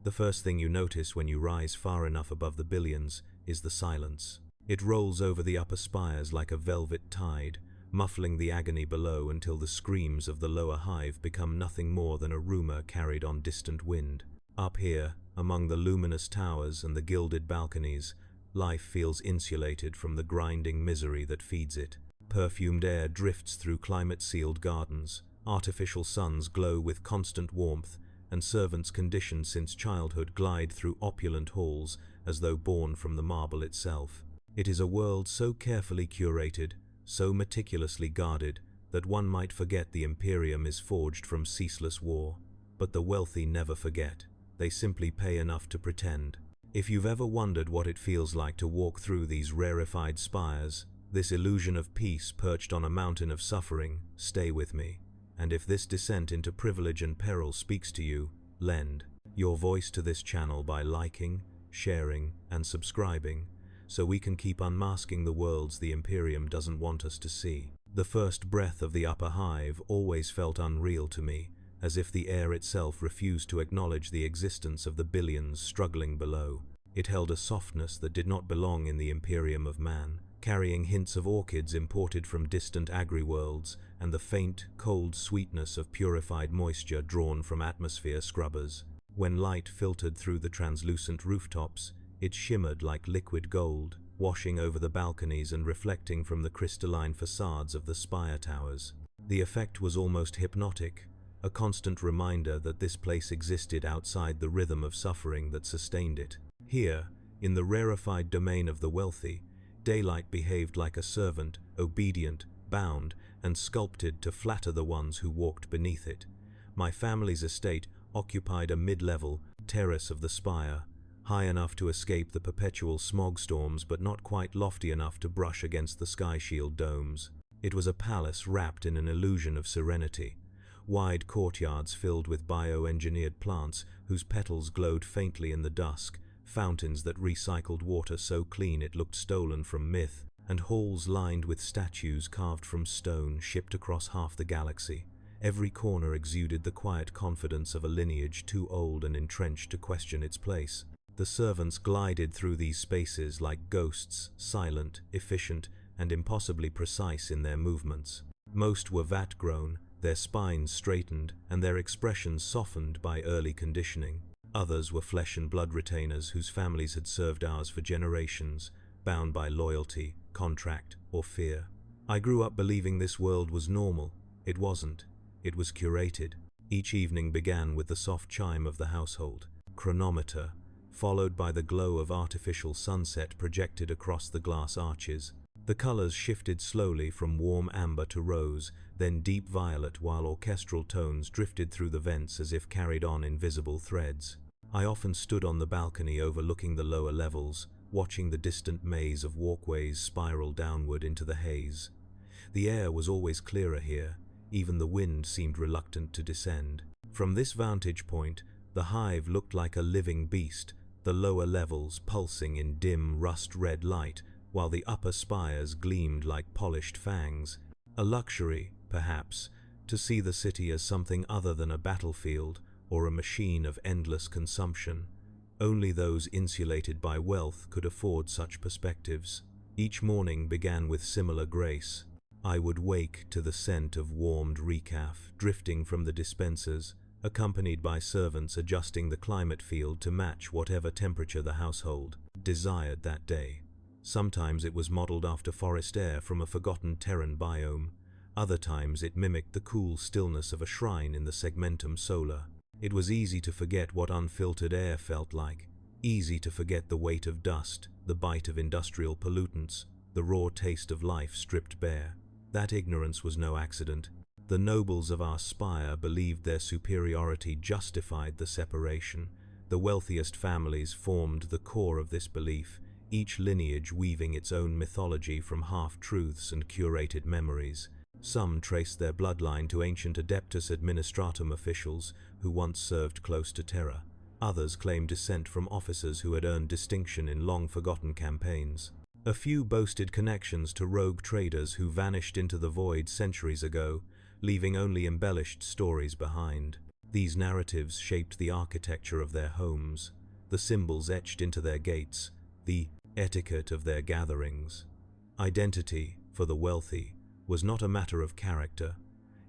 The first thing you notice when you rise far enough above the billions is the silence. It rolls over the upper spires like a velvet tide, muffling the agony below until the screams of the lower hive become nothing more than a rumor carried on distant wind. Up here, among the luminous towers and the gilded balconies, life feels insulated from the grinding misery that feeds it. Perfumed air drifts through climate-sealed gardens, artificial suns glow with constant warmth, and servants conditioned since childhood glide through opulent halls as though born from the marble itself. It is a world so carefully curated, so meticulously guarded, that one might forget the Imperium is forged from ceaseless war. But the wealthy never forget. They simply pay enough to pretend. If you've ever wondered what it feels like to walk through these rarefied spires, this illusion of peace perched on a mountain of suffering, stay with me. And if this descent into privilege and peril speaks to you, lend your voice to this channel by liking, sharing, and subscribing, so we can keep unmasking the worlds the Imperium doesn't want us to see. The first breath of the upper hive always felt unreal to me, as if the air itself refused to acknowledge the existence of the billions struggling below. It held a softness that did not belong in the Imperium of man, carrying hints of orchids imported from distant agri-worlds and the faint, cold sweetness of purified moisture drawn from atmosphere scrubbers. When light filtered through the translucent rooftops, it shimmered like liquid gold, washing over the balconies and reflecting from the crystalline facades of the spire towers. The effect was almost hypnotic, a constant reminder that this place existed outside the rhythm of suffering that sustained it. Here, in the rarefied domain of the wealthy, daylight behaved like a servant, obedient, bound, and sculpted to flatter the ones who walked beneath it. My family's estate occupied a mid-level terrace of the spire, high enough to escape the perpetual smog storms but not quite lofty enough to brush against the sky shield domes. It was a palace wrapped in an illusion of serenity. Wide courtyards filled with bio-engineered plants whose petals glowed faintly in the dusk, fountains that recycled water so clean it looked stolen from myth, and halls lined with statues carved from stone shipped across half the galaxy. Every corner exuded the quiet confidence of a lineage too old and entrenched to question its place. The servants glided through these spaces like ghosts, silent, efficient, and impossibly precise in their movements. Most were vat-grown, their spines straightened, and their expressions softened by early conditioning. Others were flesh and blood retainers whose families had served ours for generations, bound by loyalty, contract, or fear. I grew up believing this world was normal. It wasn't. It was curated. Each evening began with the soft chime of the household chronometer, followed by the glow of artificial sunset projected across the glass arches. The colors shifted slowly from warm amber to rose, then deep violet, while orchestral tones drifted through the vents as if carried on invisible threads. I often stood on the balcony overlooking the lower levels, watching the distant maze of walkways spiral downward into the haze. The air was always clearer here, even the wind seemed reluctant to descend. From this vantage point, the hive looked like a living beast, the lower levels pulsing in dim rust-red light, while the upper spires gleamed like polished fangs. A luxury, perhaps, to see the city as something other than a battlefield or a machine of endless consumption. Only those insulated by wealth could afford such perspectives. Each morning began with similar grace. I would wake to the scent of warmed recaf drifting from the dispensers, accompanied by servants adjusting the climate field to match whatever temperature the household desired that day. Sometimes it was modeled after forest air from a forgotten Terran biome. Other times it mimicked the cool stillness of a shrine in the segmentum solar. It was easy to forget what unfiltered air felt like, easy to forget the weight of dust, the bite of industrial pollutants, the raw taste of life stripped bare. That ignorance was no accident. The nobles of our spire believed their superiority justified the separation. The wealthiest families formed the core of this belief, each lineage weaving its own mythology from half-truths and curated memories. Some traced their bloodline to ancient Adeptus Administratum officials who once served close to Terra. Others claimed descent from officers who had earned distinction in long-forgotten campaigns. A few boasted connections to rogue traders who vanished into the void centuries ago, leaving only embellished stories behind. These narratives shaped the architecture of their homes, the symbols etched into their gates, the etiquette of their gatherings. Identity, for the wealthy, was not a matter of character.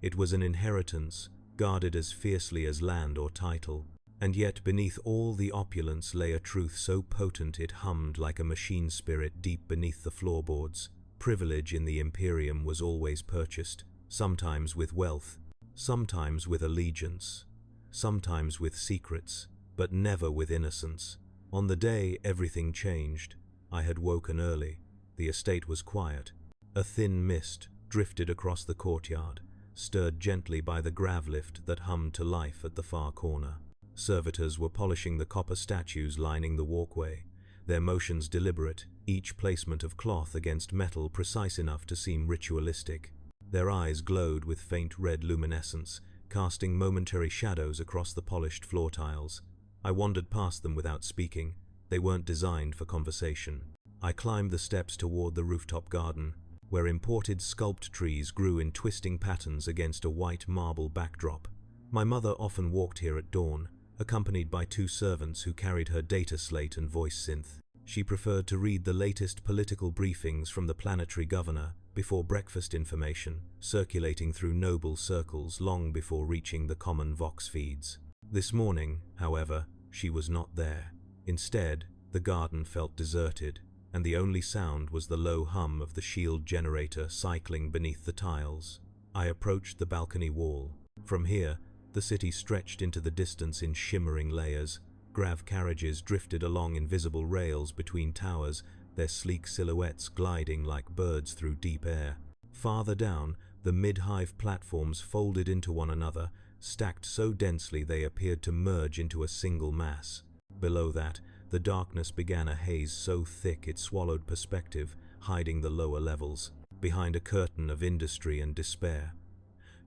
It was an inheritance, guarded as fiercely as land or title. And yet beneath all the opulence lay a truth so potent it hummed like a machine spirit deep beneath the floorboards. Privilege in the Imperium was always purchased, sometimes with wealth, sometimes with allegiance, sometimes with secrets, but never with innocence. On the day everything changed, I had woken early. The estate was quiet. A thin mist drifted across the courtyard, stirred gently by the grav lift that hummed to life at the far corner. Servitors were polishing the copper statues lining the walkway, their motions deliberate, each placement of cloth against metal precise enough to seem ritualistic. Their eyes glowed with faint red luminescence, casting momentary shadows across the polished floor tiles. I wandered past them without speaking. They weren't designed for conversation. I climbed the steps toward the rooftop garden, where imported sculpt trees grew in twisting patterns against a white marble backdrop. My mother often walked here at dawn, accompanied by 2 servants who carried her data slate and voice synth. She preferred to read the latest political briefings from the planetary governor before breakfast information, circulating through noble circles long before reaching the common vox feeds. This morning, however, she was not there. Instead, the garden felt deserted, and the only sound was the low hum of the shield generator cycling beneath the tiles. I approached the balcony wall. From here, the city stretched into the distance in shimmering layers. Grav carriages drifted along invisible rails between towers, their sleek silhouettes gliding like birds through deep air. Farther down, the mid-hive platforms folded into one another, stacked so densely they appeared to merge into a single mass. Below that, the darkness began a haze so thick it swallowed perspective, hiding the lower levels, behind a curtain of industry and despair.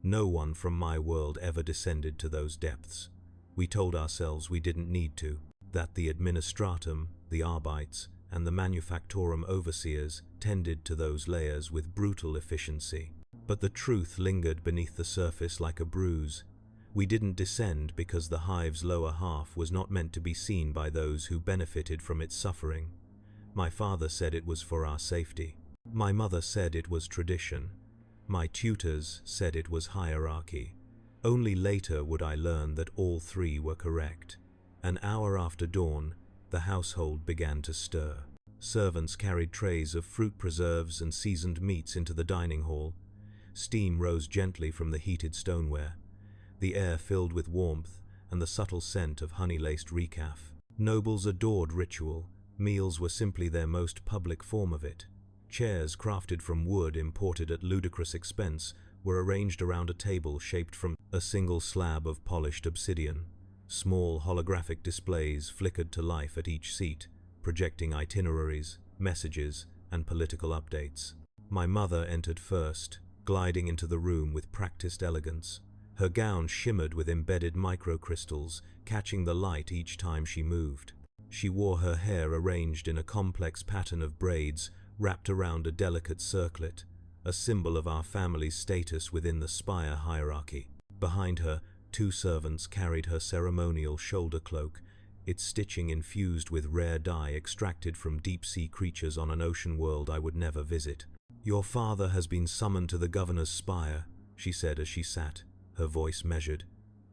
No one from my world ever descended to those depths. We told ourselves we didn't need to, that the administratum, the arbites, and the manufactorum overseers tended to those layers with brutal efficiency. But the truth lingered beneath the surface like a bruise. We didn't descend because the hive's lower half was not meant to be seen by those who benefited from its suffering. My father said it was for our safety. My mother said it was tradition. My tutors said it was hierarchy. Only later would I learn that all 3 were correct. An hour after dawn, the household began to stir. Servants carried trays of fruit preserves and seasoned meats into the dining hall. Steam rose gently from the heated stoneware. The air filled with warmth and the subtle scent of honey-laced recaf. Nobles adored ritual. Meals were simply their most public form of it. Chairs crafted from wood imported at ludicrous expense were arranged around a table shaped from a single slab of polished obsidian. Small holographic displays flickered to life at each seat, projecting itineraries, messages, and political updates. My mother entered first, gliding into the room with practiced elegance. Her gown shimmered with embedded microcrystals, catching the light each time she moved. She wore her hair arranged in a complex pattern of braids wrapped around a delicate circlet, a symbol of our family's status within the spire hierarchy. Behind her, 2 servants carried her ceremonial shoulder cloak, its stitching infused with rare dye extracted from deep-sea creatures on an ocean world I would never visit. "Your father has been summoned to the governor's spire," she said as she sat, her voice measured.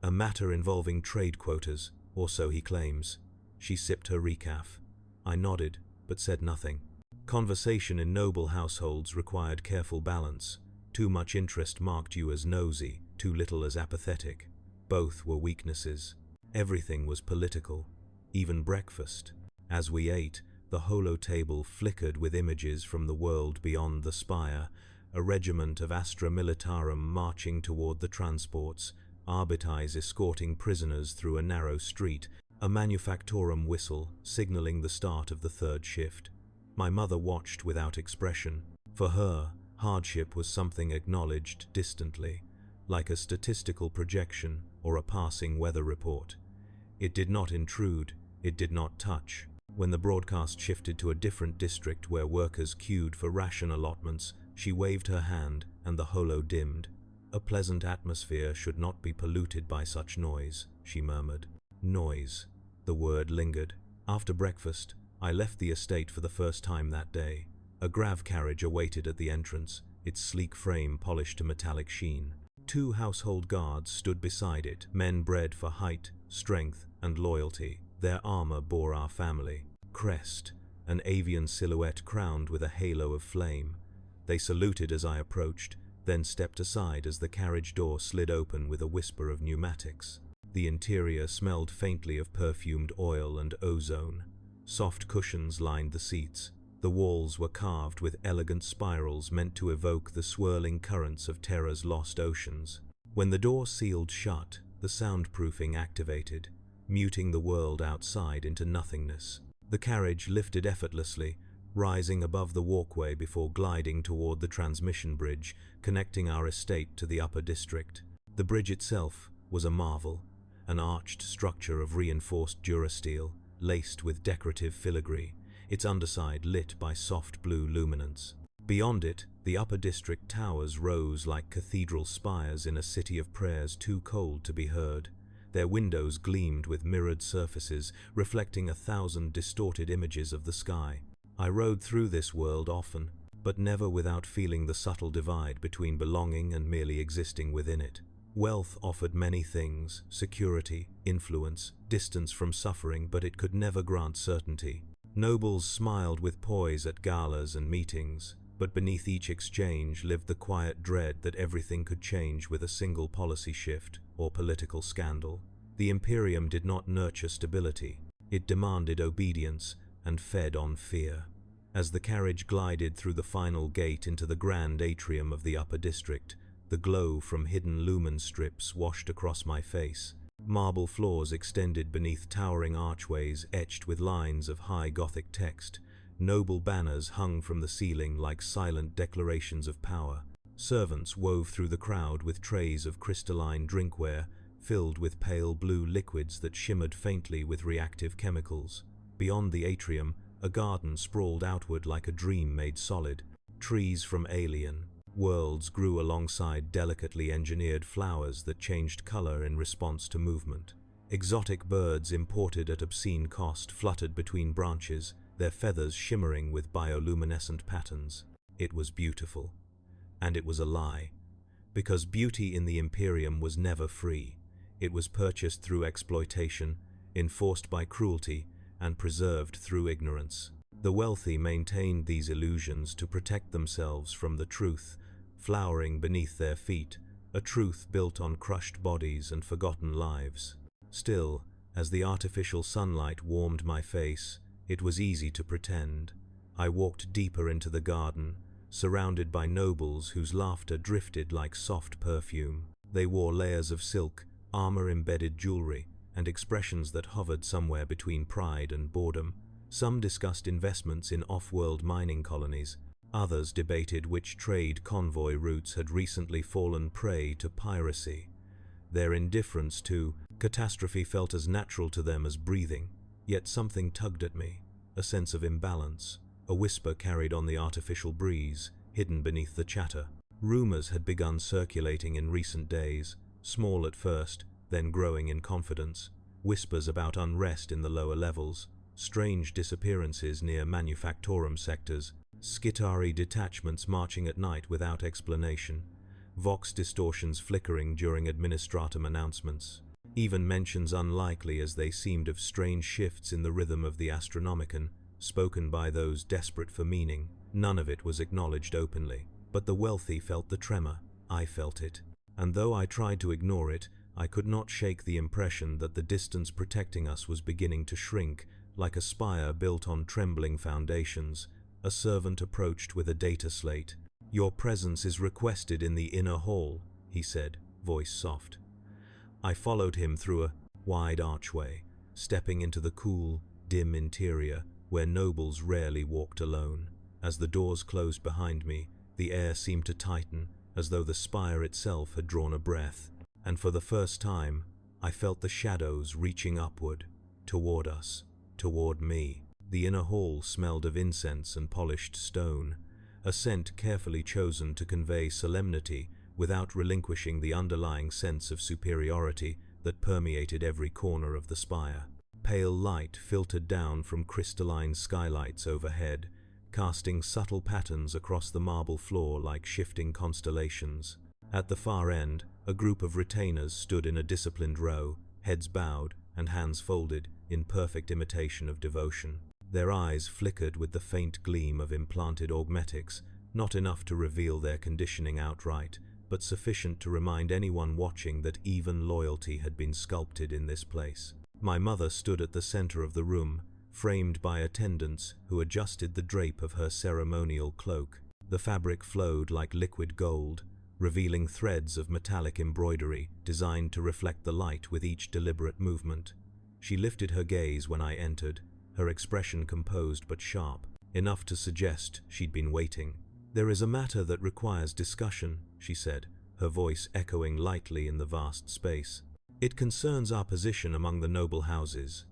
"A matter involving trade quotas, or so he claims." She sipped her recaf. I nodded, but said nothing. Conversation in noble households required careful balance. Too much interest marked you as nosy, too little as apathetic. Both were weaknesses. Everything was political, even breakfast. As we ate, the holo table flickered with images from the world beyond the spire, a regiment of Astra Militarum marching toward the transports, arbites escorting prisoners through a narrow street, a manufactorum whistle signaling the start of the 3rd shift. My mother watched without expression. For her, hardship was something acknowledged distantly, like a statistical projection or a passing weather report. It did not intrude, it did not touch. When the broadcast shifted to a different district where workers queued for ration allotments, she waved her hand and the holo dimmed. "A pleasant atmosphere should not be polluted by such noise," she murmured. Noise. The word lingered. After breakfast, I left the estate for the first time that day. A grav carriage awaited at the entrance, its sleek frame polished to metallic sheen. 2 household guards stood beside it, men bred for height, strength, and loyalty. Their armor bore our family. Crest, an avian silhouette crowned with a halo of flame. They saluted as I approached, then stepped aside as the carriage door slid open with a whisper of pneumatics. The interior smelled faintly of perfumed oil and ozone. Soft cushions lined the seats. The walls were carved with elegant spirals meant to evoke the swirling currents of Terra's lost oceans. When the door sealed shut, the soundproofing activated, muting the world outside into nothingness. The carriage lifted effortlessly, rising above the walkway before gliding toward the transmission bridge connecting our estate to the upper district. The bridge itself was a marvel, an arched structure of reinforced durasteel, laced with decorative filigree, its underside lit by soft blue luminance. Beyond it, the upper district towers rose like cathedral spires in a city of prayers too cold to be heard. Their windows gleamed with mirrored surfaces, reflecting 1,000 distorted images of the sky. I rode through this world often, but never without feeling the subtle divide between belonging and merely existing within it. Wealth offered many things: security, influence, distance from suffering, but it could never grant certainty. Nobles smiled with poise at galas and meetings, but beneath each exchange lived the quiet dread that everything could change with a single policy shift or political scandal. The Imperium did not nurture stability. It demanded obedience and fed on fear. As the carriage glided through the final gate into the grand atrium of the upper district, the glow from hidden lumen strips washed across my face. Marble floors extended beneath towering archways etched with lines of high Gothic text. Noble banners hung from the ceiling like silent declarations of power. Servants wove through the crowd with trays of crystalline drinkware, filled with pale blue liquids that shimmered faintly with reactive chemicals. Beyond the atrium, a garden sprawled outward like a dream made solid. Trees from alien worlds grew alongside delicately engineered flowers that changed color in response to movement. Exotic birds imported at obscene cost fluttered between branches, their feathers shimmering with bioluminescent patterns. It was beautiful. And it was a lie. Because beauty in the Imperium was never free. It was purchased through exploitation, enforced by cruelty, and preserved through ignorance. The wealthy maintained these illusions to protect themselves from the truth, flowering beneath their feet, a truth built on crushed bodies and forgotten lives. Still, as the artificial sunlight warmed my face, it was easy to pretend. I walked deeper into the garden, surrounded by nobles whose laughter drifted like soft perfume. They wore layers of silk, armor-embedded jewelry, and expressions that hovered somewhere between pride and boredom. Some discussed investments in off-world mining colonies. Others debated which trade convoy routes had recently fallen prey to piracy. Their indifference to catastrophe felt as natural to them as breathing. Yet something tugged at me, a sense of imbalance. A whisper carried on the artificial breeze, hidden beneath the chatter. Rumors had begun circulating in recent days, small at first, then growing in confidence. Whispers about unrest in the lower levels, strange disappearances near manufactorum sectors, Skitari detachments marching at night without explanation, vox distortions flickering during administratum announcements. Even mentions unlikely as they seemed of strange shifts in the rhythm of the Astronomicon, spoken by those desperate for meaning. None of it was acknowledged openly, but the wealthy felt the tremor. I felt it. And though I tried to ignore it, I could not shake the impression that the distance protecting us was beginning to shrink, like a spire built on trembling foundations. A servant approached with a data slate. "Your presence is requested in the inner hall," he said, voice soft. I followed him through a wide archway, stepping into the cool, dim interior where nobles rarely walked alone. As the doors closed behind me, the air seemed to tighten, as though the spire itself had drawn a breath. And for the first time, I felt the shadows reaching upward, toward us, toward me. The inner hall smelled of incense and polished stone, a scent carefully chosen to convey solemnity without relinquishing the underlying sense of superiority that permeated every corner of the spire. Pale light filtered down from crystalline skylights overhead, casting subtle patterns across the marble floor like shifting constellations. At the far end, a group of retainers stood in a disciplined row, heads bowed and hands folded in perfect imitation of devotion. Their eyes flickered with the faint gleam of implanted augmetics, not enough to reveal their conditioning outright, but sufficient to remind anyone watching that even loyalty had been sculpted in this place. My mother stood at the center of the room, framed by attendants who adjusted the drape of her ceremonial cloak. The fabric flowed like liquid gold, revealing threads of metallic embroidery designed to reflect the light with each deliberate movement. She lifted her gaze when I entered, her expression composed but sharp, enough to suggest she'd been waiting. "There is a matter that requires discussion," she said, her voice echoing lightly in the vast space. "It concerns our position among the noble houses."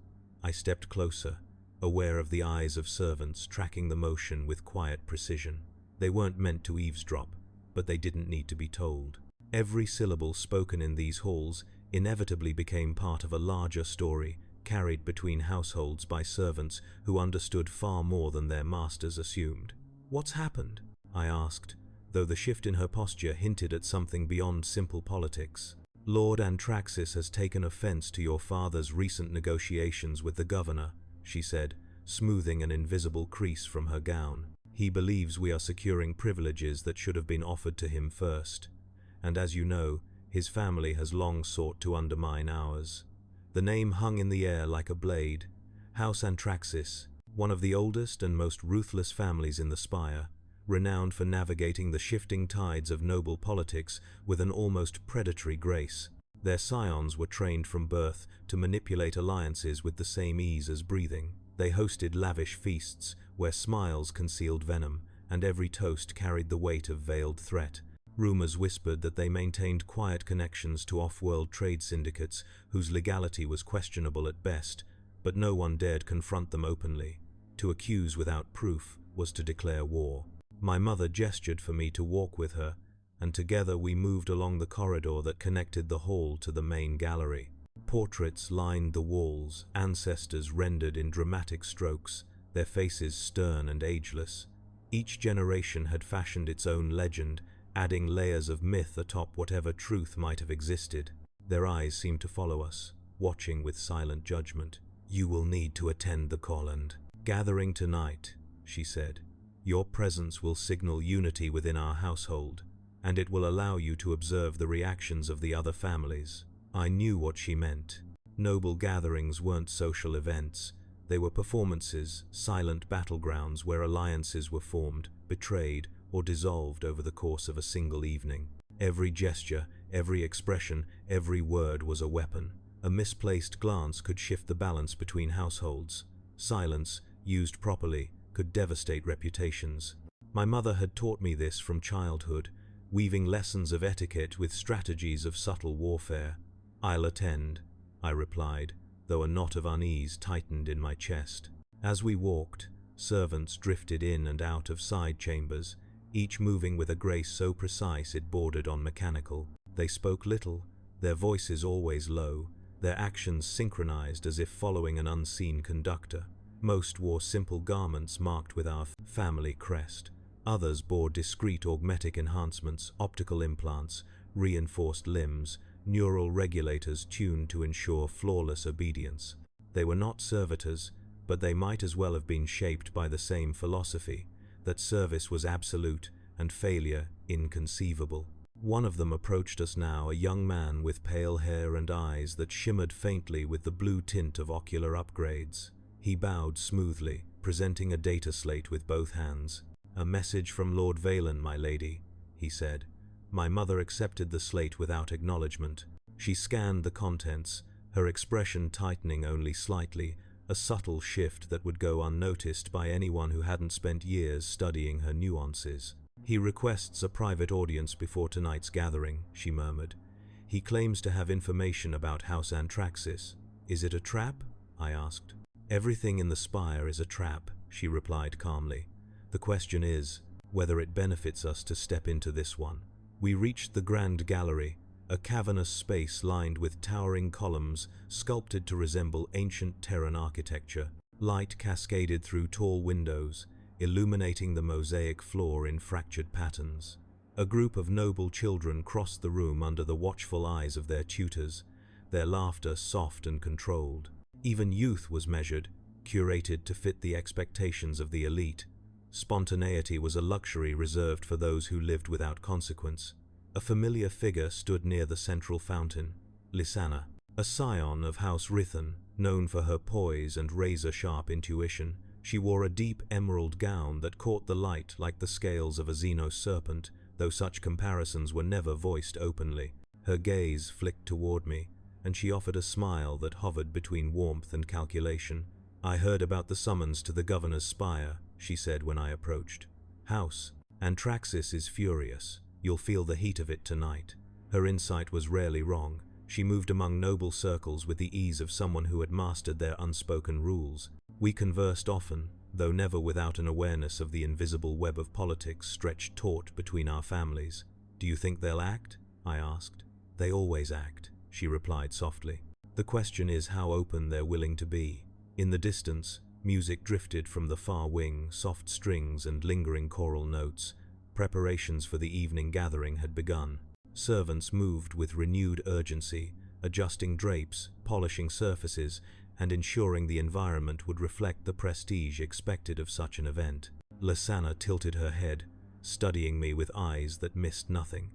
I stepped closer, aware of the eyes of servants tracking the motion with quiet precision. They weren't meant to eavesdrop, but they didn't need to be told. Every syllable spoken in these halls inevitably became part of a larger story, carried between households by servants who understood far more than their masters assumed. "What's happened?" I asked, though the shift in her posture hinted at something beyond simple politics. "Lord Antraxis has taken offense to your father's recent negotiations with the governor," she said, smoothing an invisible crease from her gown. "He believes we are securing privileges that should have been offered to him first. And as you know, his family has long sought to undermine ours." The name hung in the air like a blade. House Antraxis, one of the oldest and most ruthless families in the Spire, renowned for navigating the shifting tides of noble politics with an almost predatory grace. Their scions were trained from birth to manipulate alliances with the same ease as breathing. They hosted lavish feasts where smiles concealed venom, and every toast carried the weight of veiled threat. Rumors whispered that they maintained quiet connections to off-world trade syndicates whose legality was questionable at best, but no one dared confront them openly. To accuse without proof was to declare war. My mother gestured for me to walk with her, and together we moved along the corridor that connected the hall to the main gallery. Portraits lined the walls, ancestors rendered in dramatic strokes, their faces stern and ageless. Each generation had fashioned its own legend, adding layers of myth atop whatever truth might have existed. Their eyes seemed to follow us, watching with silent judgment. "You will need to attend the Colland gathering tonight," she said. "Your presence will signal unity within our household, and it will allow you to observe the reactions of the other families." I knew what she meant. Noble gatherings weren't social events. They were performances, silent battlegrounds where alliances were formed, betrayed, or dissolved over the course of a single evening. Every gesture, every expression, every word was a weapon. A misplaced glance could shift the balance between households. Silence, used properly, could devastate reputations. My mother had taught me this from childhood, weaving lessons of etiquette with strategies of subtle warfare. "I'll attend," I replied, though a knot of unease tightened in my chest. As we walked, servants drifted in and out of side chambers, each moving with a grace so precise it bordered on mechanical. They spoke little, their voices always low, their actions synchronized as if following an unseen conductor. Most wore simple garments marked with our family crest. Others bore discreet augmetic enhancements, optical implants, reinforced limbs, neural regulators tuned to ensure flawless obedience. They were not servitors, but they might as well have been shaped by the same philosophy, that service was absolute and failure inconceivable. One of them approached us now, a young man with pale hair and eyes that shimmered faintly with the blue tint of ocular upgrades. He bowed smoothly, presenting a data slate with both hands. "A message from Lord Valen, my lady," he said. My mother accepted the slate without acknowledgement. She scanned the contents, her expression tightening only slightly, a subtle shift that would go unnoticed by anyone who hadn't spent years studying her nuances. "He requests a private audience before tonight's gathering," she murmured. "He claims to have information about House Antraxis. Is it a trap?" I asked. "Everything in the Spire is a trap," she replied calmly. "The question is whether it benefits us to step into this one." We reached the grand gallery, a cavernous space lined with towering columns sculpted to resemble ancient Terran architecture. Light cascaded through tall windows, illuminating the mosaic floor in fractured patterns. A group of noble children crossed the room under the watchful eyes of their tutors, their laughter soft and controlled. Even youth was measured, curated to fit the expectations of the elite. Spontaneity was a luxury reserved for those who lived without consequence. A familiar figure stood near the central fountain, Lysana, a scion of House Rithan, known for her poise and razor-sharp intuition. She wore a deep emerald gown that caught the light like the scales of a Xenos serpent, though such comparisons were never voiced openly. Her gaze flicked toward me, and she offered a smile that hovered between warmth and calculation. "I heard about the summons to the governor's spire," she said when I approached. "House Antraxis is furious. You'll feel the heat of it tonight." Her insight was rarely wrong. She moved among noble circles with the ease of someone who had mastered their unspoken rules. We conversed often, though never without an awareness of the invisible web of politics stretched taut between our families. "Do you think they'll act?" I asked. "They always act," she replied softly. "The question is how open they're willing to be." In the distance, music drifted from the far wing, soft strings and lingering choral notes. Preparations for the evening gathering had begun. Servants moved with renewed urgency, adjusting drapes, polishing surfaces, and ensuring the environment would reflect the prestige expected of such an event. Lysana tilted her head, studying me with eyes that missed nothing.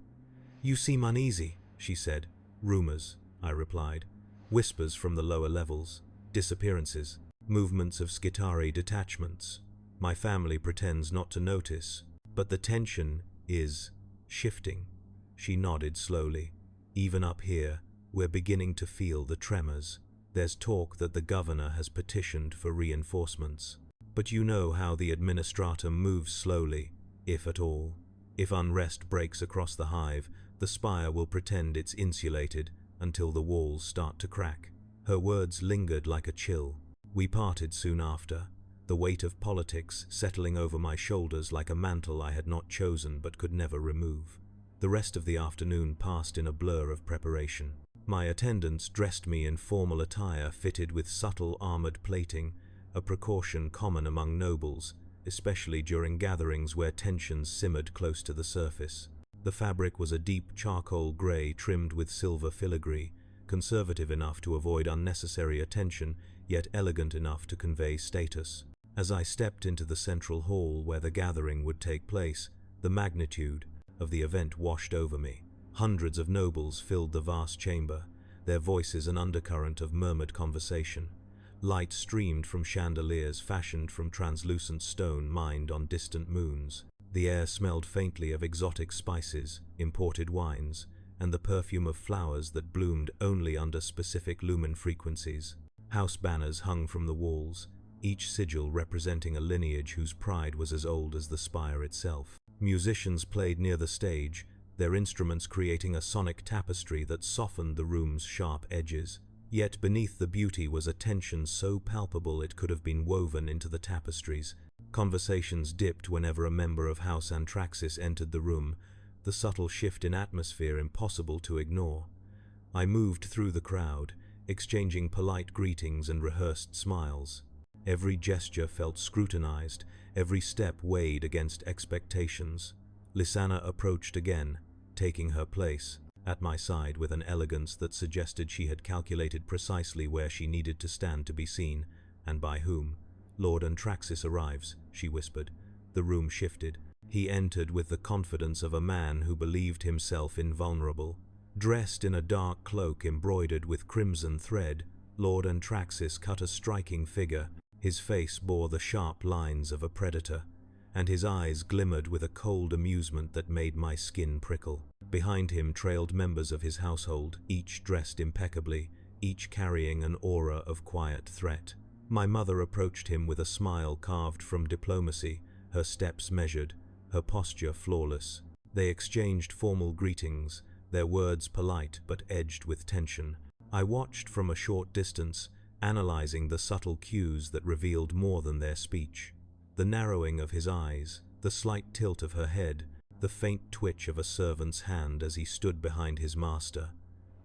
"You seem uneasy," she said. "Rumors," I replied. "Whispers from the lower levels. Disappearances. Movements of Skitarii detachments. My family pretends not to notice, but the tension is shifting." She nodded slowly. "Even up here, we're beginning to feel the tremors. There's talk that the governor has petitioned for reinforcements. But you know how the administratum moves slowly, if at all. If unrest breaks across the hive, the spire will pretend it's insulated until the walls start to crack." Her words lingered like a chill. We parted soon after, the weight of politics settling over my shoulders like a mantle I had not chosen but could never remove. The rest of the afternoon passed in a blur of preparation. My attendants dressed me in formal attire fitted with subtle armored plating, a precaution common among nobles, especially during gatherings where tensions simmered close to the surface. The fabric was a deep charcoal gray trimmed with silver filigree, conservative enough to avoid unnecessary attention, yet elegant enough to convey status. As I stepped into the central hall where the gathering would take place, the magnitude of the event washed over me. Hundreds of nobles filled the vast chamber, their voices an undercurrent of murmured conversation. Light streamed from chandeliers fashioned from translucent stone mined on distant moons. The air smelled faintly of exotic spices, imported wines, and the perfume of flowers that bloomed only under specific lumen frequencies. House banners hung from the walls, each sigil representing a lineage whose pride was as old as the spire itself. Musicians played near the stage, their instruments creating a sonic tapestry that softened the room's sharp edges. Yet beneath the beauty was a tension so palpable it could have been woven into the tapestries. Conversations dipped whenever a member of House Antraxis entered the room, the subtle shift in atmosphere impossible to ignore. I moved through the crowd, exchanging polite greetings and rehearsed smiles. Every gesture felt scrutinized, every step weighed against expectations. Lysana approached again, taking her place at my side with an elegance that suggested she had calculated precisely where she needed to stand to be seen, and by whom. "Lord Antraxis arrives," she whispered. The room shifted. He entered with the confidence of a man who believed himself invulnerable. Dressed in a dark cloak embroidered with crimson thread, Lord Antraxis cut a striking figure. His face bore the sharp lines of a predator, and his eyes glimmered with a cold amusement that made my skin prickle. Behind him trailed members of his household, each dressed impeccably, each carrying an aura of quiet threat. My mother approached him with a smile carved from diplomacy, her steps measured, her posture flawless. They exchanged formal greetings, their words polite but edged with tension. I watched from a short distance, analyzing the subtle cues that revealed more than their speech. The narrowing of his eyes, the slight tilt of her head, the faint twitch of a servant's hand as he stood behind his master.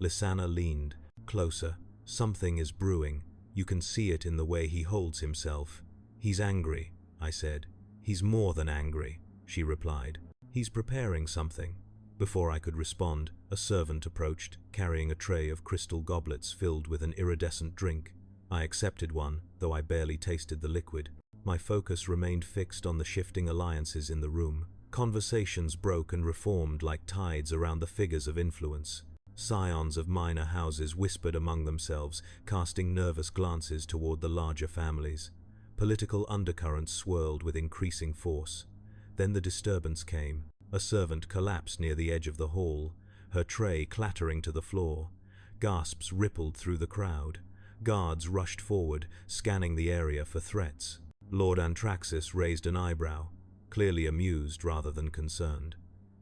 Lysana leaned closer. Something is brewing. You can see it in the way he holds himself. He's angry, I said. He's more than angry, she replied. He's preparing something. Before I could respond, a servant approached, carrying a tray of crystal goblets filled with an iridescent drink. I accepted one, though I barely tasted the liquid. My focus remained fixed on the shifting alliances in the room. Conversations broke and reformed like tides around the figures of influence. Scions of minor houses whispered among themselves, casting nervous glances toward the larger families. Political undercurrents swirled with increasing force. Then the disturbance came. A servant collapsed near the edge of the hall, her tray clattering to the floor. Gasps rippled through the crowd. Guards rushed forward, scanning the area for threats. Lord Antraxis raised an eyebrow, clearly amused rather than concerned.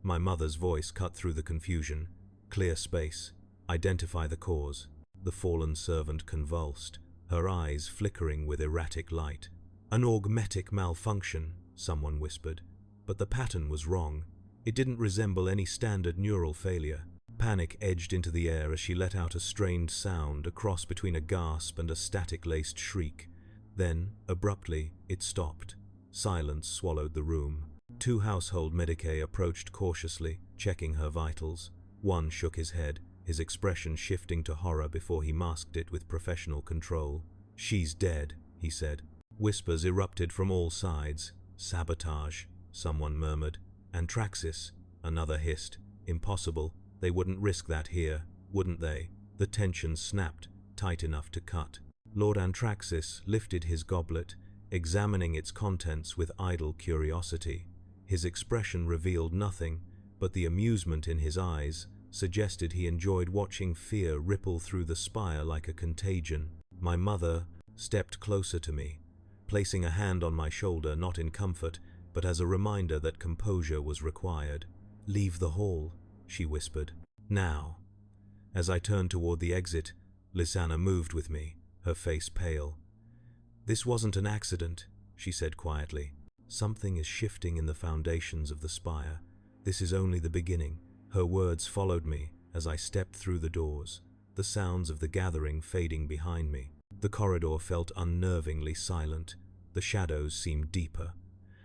My mother's voice cut through the confusion. Clear space. Identify the cause. The fallen servant convulsed, her eyes flickering with erratic light. An augmetic malfunction, someone whispered. But the pattern was wrong. It didn't resemble any standard neural failure. Panic edged into the air as she let out a strained sound, a cross between a gasp and a static-laced shriek. Then, abruptly, it stopped. Silence swallowed the room. 2 household medicae approached cautiously, checking her vitals. One shook his head, his expression shifting to horror before he masked it with professional control. "She's dead," he said. Whispers erupted from all sides. "Sabotage," someone murmured. "Antraxis," another hissed. "Impossible. They wouldn't risk that here, wouldn't they?" The tension snapped, tight enough to cut. Lord Antraxis lifted his goblet, examining its contents with idle curiosity. His expression revealed nothing, but the amusement in his eyes suggested he enjoyed watching fear ripple through the spire like a contagion. My mother stepped closer to me, placing a hand on my shoulder not in comfort, but as a reminder that composure was required. "Leave the hall," she whispered. "Now." As I turned toward the exit, Lysana moved with me, her face pale. "This wasn't an accident," she said quietly. "Something is shifting in the foundations of the spire. This is only the beginning." Her words followed me as I stepped through the doors, the sounds of the gathering fading behind me. The corridor felt unnervingly silent. The shadows seemed deeper.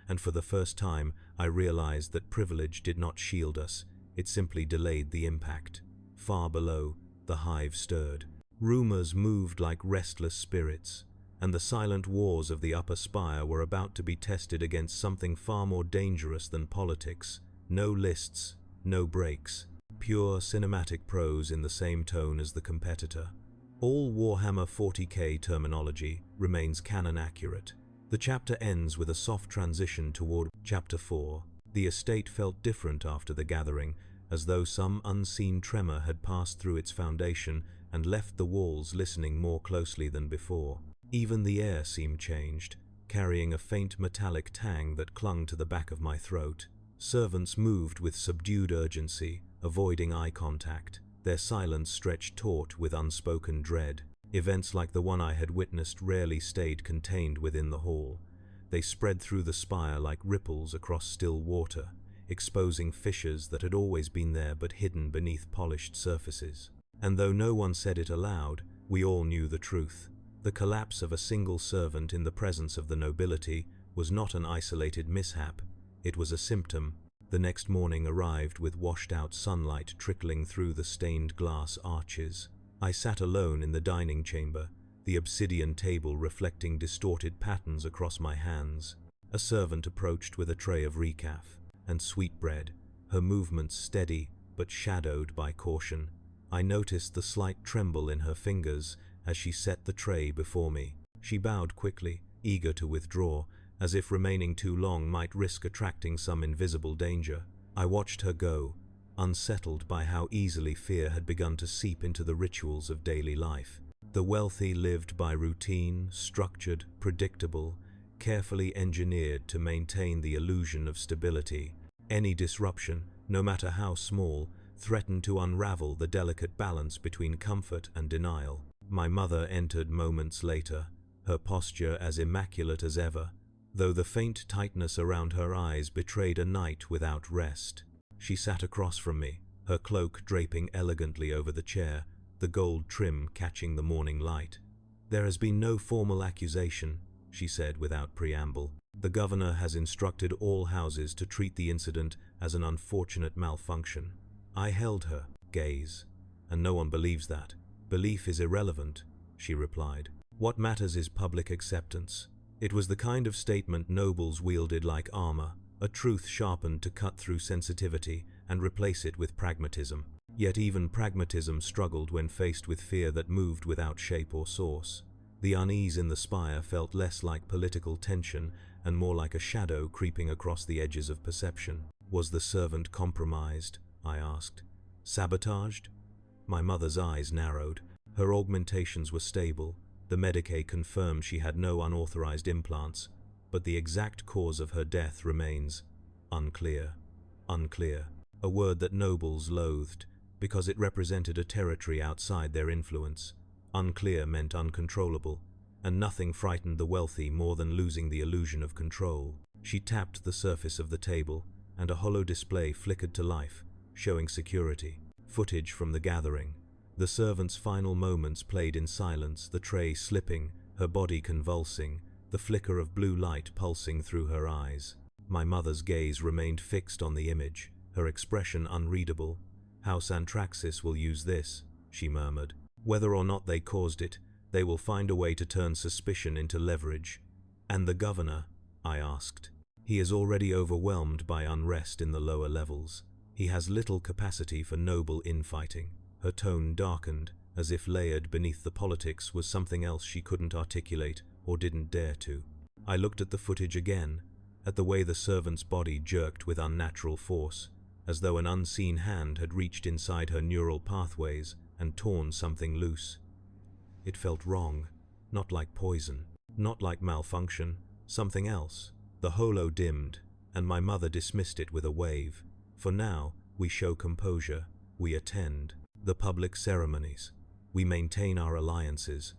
And for the first time, I realized that privilege did not shield us. It simply delayed the impact. Far below, the hive stirred. Rumors moved like restless spirits, and the silent wars of the upper spire were about to be tested against something far more dangerous than politics. No lists, no breaks. Pure cinematic prose in the same tone as the competitor. All Warhammer 40K terminology remains canon accurate. The chapter ends with a soft transition toward Chapter 4. The estate felt different after the gathering, as though some unseen tremor had passed through its foundation and left the walls listening more closely than before. Even the air seemed changed, carrying a faint metallic tang that clung to the back of my throat. Servants moved with subdued urgency, avoiding eye contact, their silence stretched taut with unspoken dread. Events like the one I had witnessed rarely stayed contained within the hall. They spread through the spire like ripples across still water, exposing fissures that had always been there but hidden beneath polished surfaces. And though no one said it aloud, we all knew the truth. The collapse of a single servant in the presence of the nobility was not an isolated mishap. It was a symptom. The next morning arrived with washed-out sunlight trickling through the stained glass arches. I sat alone in the dining chamber, the obsidian table reflecting distorted patterns across my hands. A servant approached with a tray of recaf and sweetbread, her movements steady but shadowed by caution. I noticed the slight tremble in her fingers as she set the tray before me. She bowed quickly, eager to withdraw, as if remaining too long might risk attracting some invisible danger. I watched her go, unsettled by how easily fear had begun to seep into the rituals of daily life. The wealthy lived by routine, structured, predictable, carefully engineered to maintain the illusion of stability. Any disruption, no matter how small, threatened to unravel the delicate balance between comfort and denial. My mother entered moments later, her posture as immaculate as ever, though the faint tightness around her eyes betrayed a night without rest. She sat across from me, her cloak draping elegantly over the chair, the gold trim catching the morning light. "There has been no formal accusation," she said without preamble. "The governor has instructed all houses to treat the incident as an unfortunate malfunction." I held her gaze. "And no one believes that. Belief is irrelevant," she replied. "What matters is public acceptance." It was the kind of statement nobles wielded like armor, a truth sharpened to cut through sensitivity and replace it with pragmatism. Yet even pragmatism struggled when faced with fear that moved without shape or source. The unease in the spire felt less like political tension and more like a shadow creeping across the edges of perception. "Was the servant compromised?" I asked. "Sabotaged?" My mother's eyes narrowed. Her augmentations were stable. The Medicae confirmed she had no unauthorized implants, but the exact cause of her death remains unclear. Unclear, a word that nobles loathed, because it represented a territory outside their influence. Unclear meant uncontrollable, and nothing frightened the wealthy more than losing the illusion of control. She tapped the surface of the table, and a hollow display flickered to life, showing security. Footage from the gathering. The servant's final moments played in silence, the tray slipping, her body convulsing, the flicker of blue light pulsing through her eyes. My mother's gaze remained fixed on the image, her expression unreadable. "House Antraxis will use this," she murmured. "Whether or not they caused it, they will find a way to turn suspicion into leverage." "And the governor?" I asked. "He is already overwhelmed by unrest in the lower levels. He has little capacity for noble infighting." Her tone darkened, as if layered beneath the politics was something else she couldn't articulate or didn't dare to. I looked at the footage again, at the way the servant's body jerked with unnatural force, as though an unseen hand had reached inside her neural pathways and torn something loose. It felt wrong, not like poison, not like malfunction, something else. The holo dimmed, and my mother dismissed it with a wave. "For now, we show composure, we attend the public ceremonies, we maintain our alliances."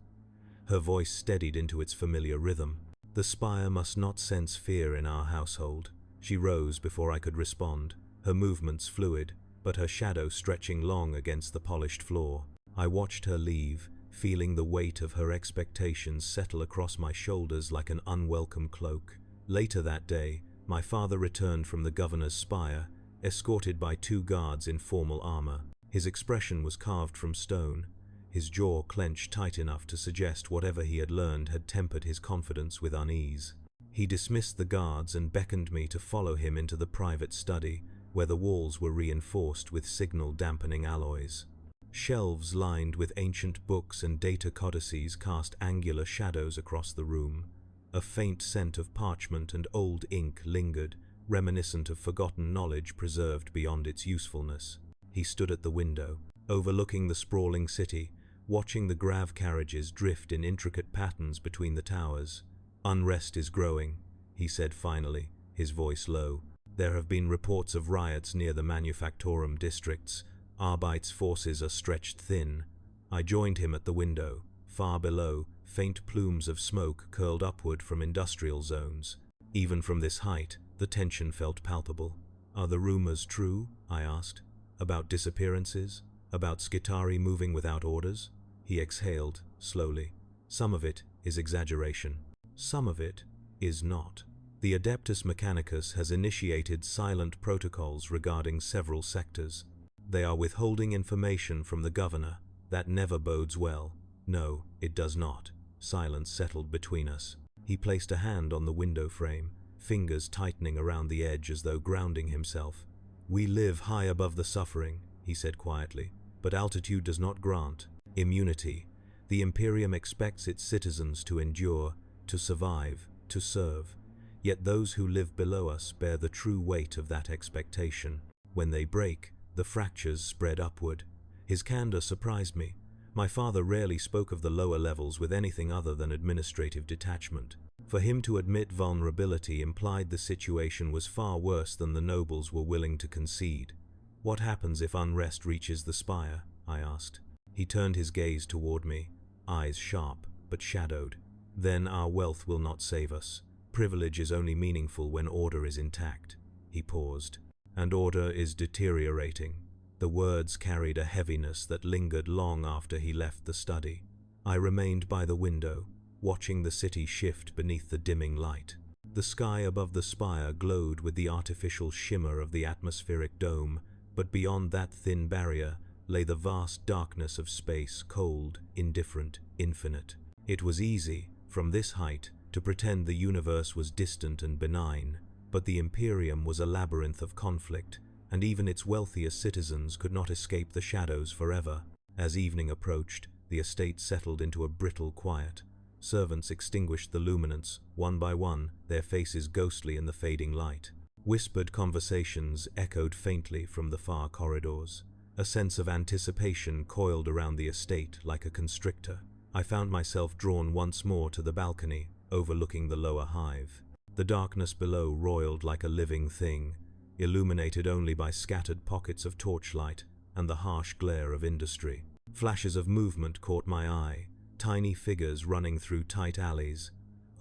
Her voice steadied into its familiar rhythm. "The spire must not sense fear in our household." She rose before I could respond, her movements fluid, but her shadow stretching long against the polished floor. I watched her leave, feeling the weight of her expectations settle across my shoulders like an unwelcome cloak. Later that day, my father returned from the governor's spire, escorted by 2 guards in formal armor. His expression was carved from stone, his jaw clenched tight enough to suggest whatever he had learned had tempered his confidence with unease. He dismissed the guards and beckoned me to follow him into the private study, where the walls were reinforced with signal-dampening alloys. Shelves lined with ancient books and data codices cast angular shadows across the room. A faint scent of parchment and old ink lingered, reminiscent of forgotten knowledge preserved beyond its usefulness. He stood at the window, overlooking the sprawling city, watching the grav carriages drift in intricate patterns between the towers. "Unrest is growing," he said finally, his voice low. "There have been reports of riots near the manufactorum districts. Arbeit's forces are stretched thin." I joined him at the window. Far below, faint plumes of smoke curled upward from industrial zones. Even from this height, the tension felt palpable. "Are the rumors true?" I asked. "About disappearances? About Skitari moving without orders?" He exhaled, slowly. "Some of it is exaggeration. Some of it is not. The Adeptus Mechanicus has initiated silent protocols regarding several sectors. They are withholding information from the governor. That never bodes well." "No, it does not." Silence settled between us. He placed a hand on the window frame, fingers tightening around the edge as though grounding himself. "We live high above the suffering," he said quietly, "but altitude does not grant immunity. The Imperium expects its citizens to endure, to survive, to serve. Yet those who live below us bear the true weight of that expectation. When they break, the fractures spread upward." His candor surprised me. My father rarely spoke of the lower levels with anything other than administrative detachment. For him to admit vulnerability implied the situation was far worse than the nobles were willing to concede. "What happens if unrest reaches the spire?" I asked. He turned his gaze toward me, eyes sharp but shadowed. "Then our wealth will not save us. Privilege is only meaningful when order is intact. He paused. And order is deteriorating. The words carried a heaviness that lingered long after he left the study. I remained by the window, watching the city shift beneath the dimming light. The sky above the spire glowed with the artificial shimmer of the atmospheric dome, but beyond that thin barrier lay the vast darkness of space, cold, indifferent, infinite. It was easy, from this height, to pretend the universe was distant and benign, but the Imperium was a labyrinth of conflict, and even its wealthiest citizens could not escape the shadows forever. As evening approached, the estate settled into a brittle quiet. Servants extinguished the luminance, one by one, their faces ghostly in the fading light. Whispered conversations echoed faintly from the far corridors. A sense of anticipation coiled around the estate like a constrictor. I found myself drawn once more to the balcony, overlooking the lower hive. The darkness below roiled like a living thing, illuminated only by scattered pockets of torchlight and the harsh glare of industry. Flashes of movement caught my eye, tiny figures running through tight alleys,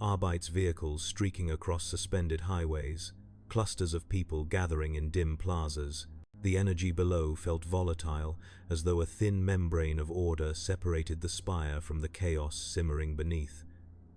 Arbeits vehicles streaking across suspended highways, clusters of people gathering in dim plazas. The energy below felt volatile, as though a thin membrane of order separated the spire from the chaos simmering beneath.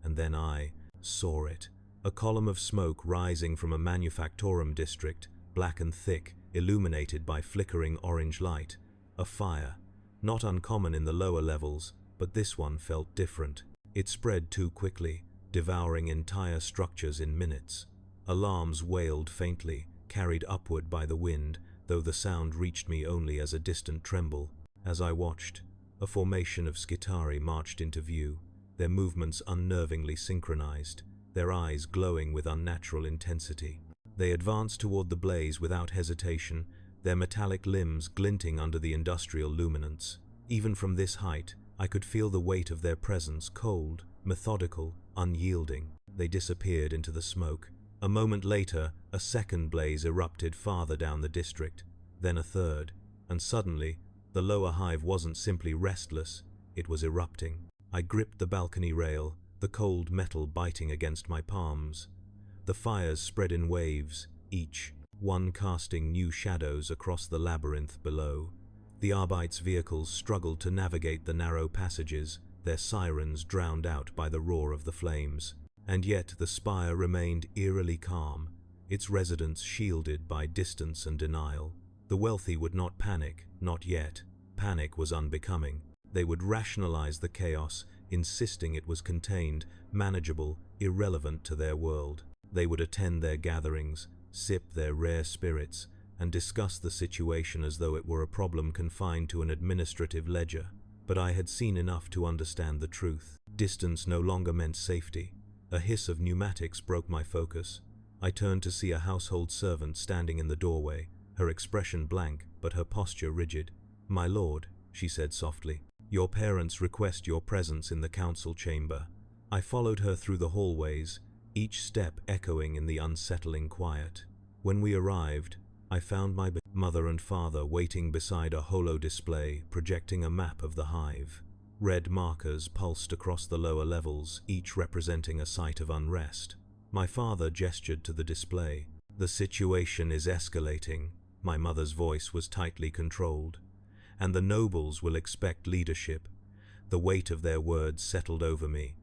And then I saw it. A column of smoke rising from a manufactorum district, black and thick, illuminated by flickering orange light. A fire. Not uncommon in the lower levels, but this one felt different. It spread too quickly, devouring entire structures in minutes. Alarms wailed faintly, carried upward by the wind, though the sound reached me only as a distant tremble. As I watched, a formation of Skitari marched into view, their movements unnervingly synchronized, their eyes glowing with unnatural intensity. They advanced toward the blaze without hesitation, their metallic limbs glinting under the industrial luminance. Even from this height, I could feel the weight of their presence, cold, methodical, unyielding. They disappeared into the smoke. A moment later, a second blaze erupted farther down the district, then a third, and suddenly, the lower hive wasn't simply restless, it was erupting. I gripped the balcony rail, the cold metal biting against my palms. The fires spread in waves, each one casting new shadows across the labyrinth below. The Arbeits' vehicles struggled to navigate the narrow passages, their sirens drowned out by the roar of the flames. And yet the spire remained eerily calm, its residents shielded by distance and denial. The wealthy would not panic, not yet. Panic was unbecoming. They would rationalize the chaos, insisting it was contained, manageable, irrelevant to their world. They would attend their gatherings, sip their rare spirits, and discuss the situation as though it were a problem confined to an administrative ledger. But I had seen enough to understand the truth. Distance no longer meant safety. A hiss of pneumatics broke my focus. I turned to see a household servant standing in the doorway, her expression blank, but her posture rigid. "My lord," she said softly, "your parents request your presence in the council chamber." I followed her through the hallways, each step echoing in the unsettling quiet. When we arrived, I found my mother and father waiting beside a holo display projecting a map of the hive. Red markers pulsed across the lower levels, each representing a site of unrest. My father gestured to the display. "The situation is escalating." My mother's voice was tightly controlled. "And the nobles will expect leadership." The weight of their words settled over me.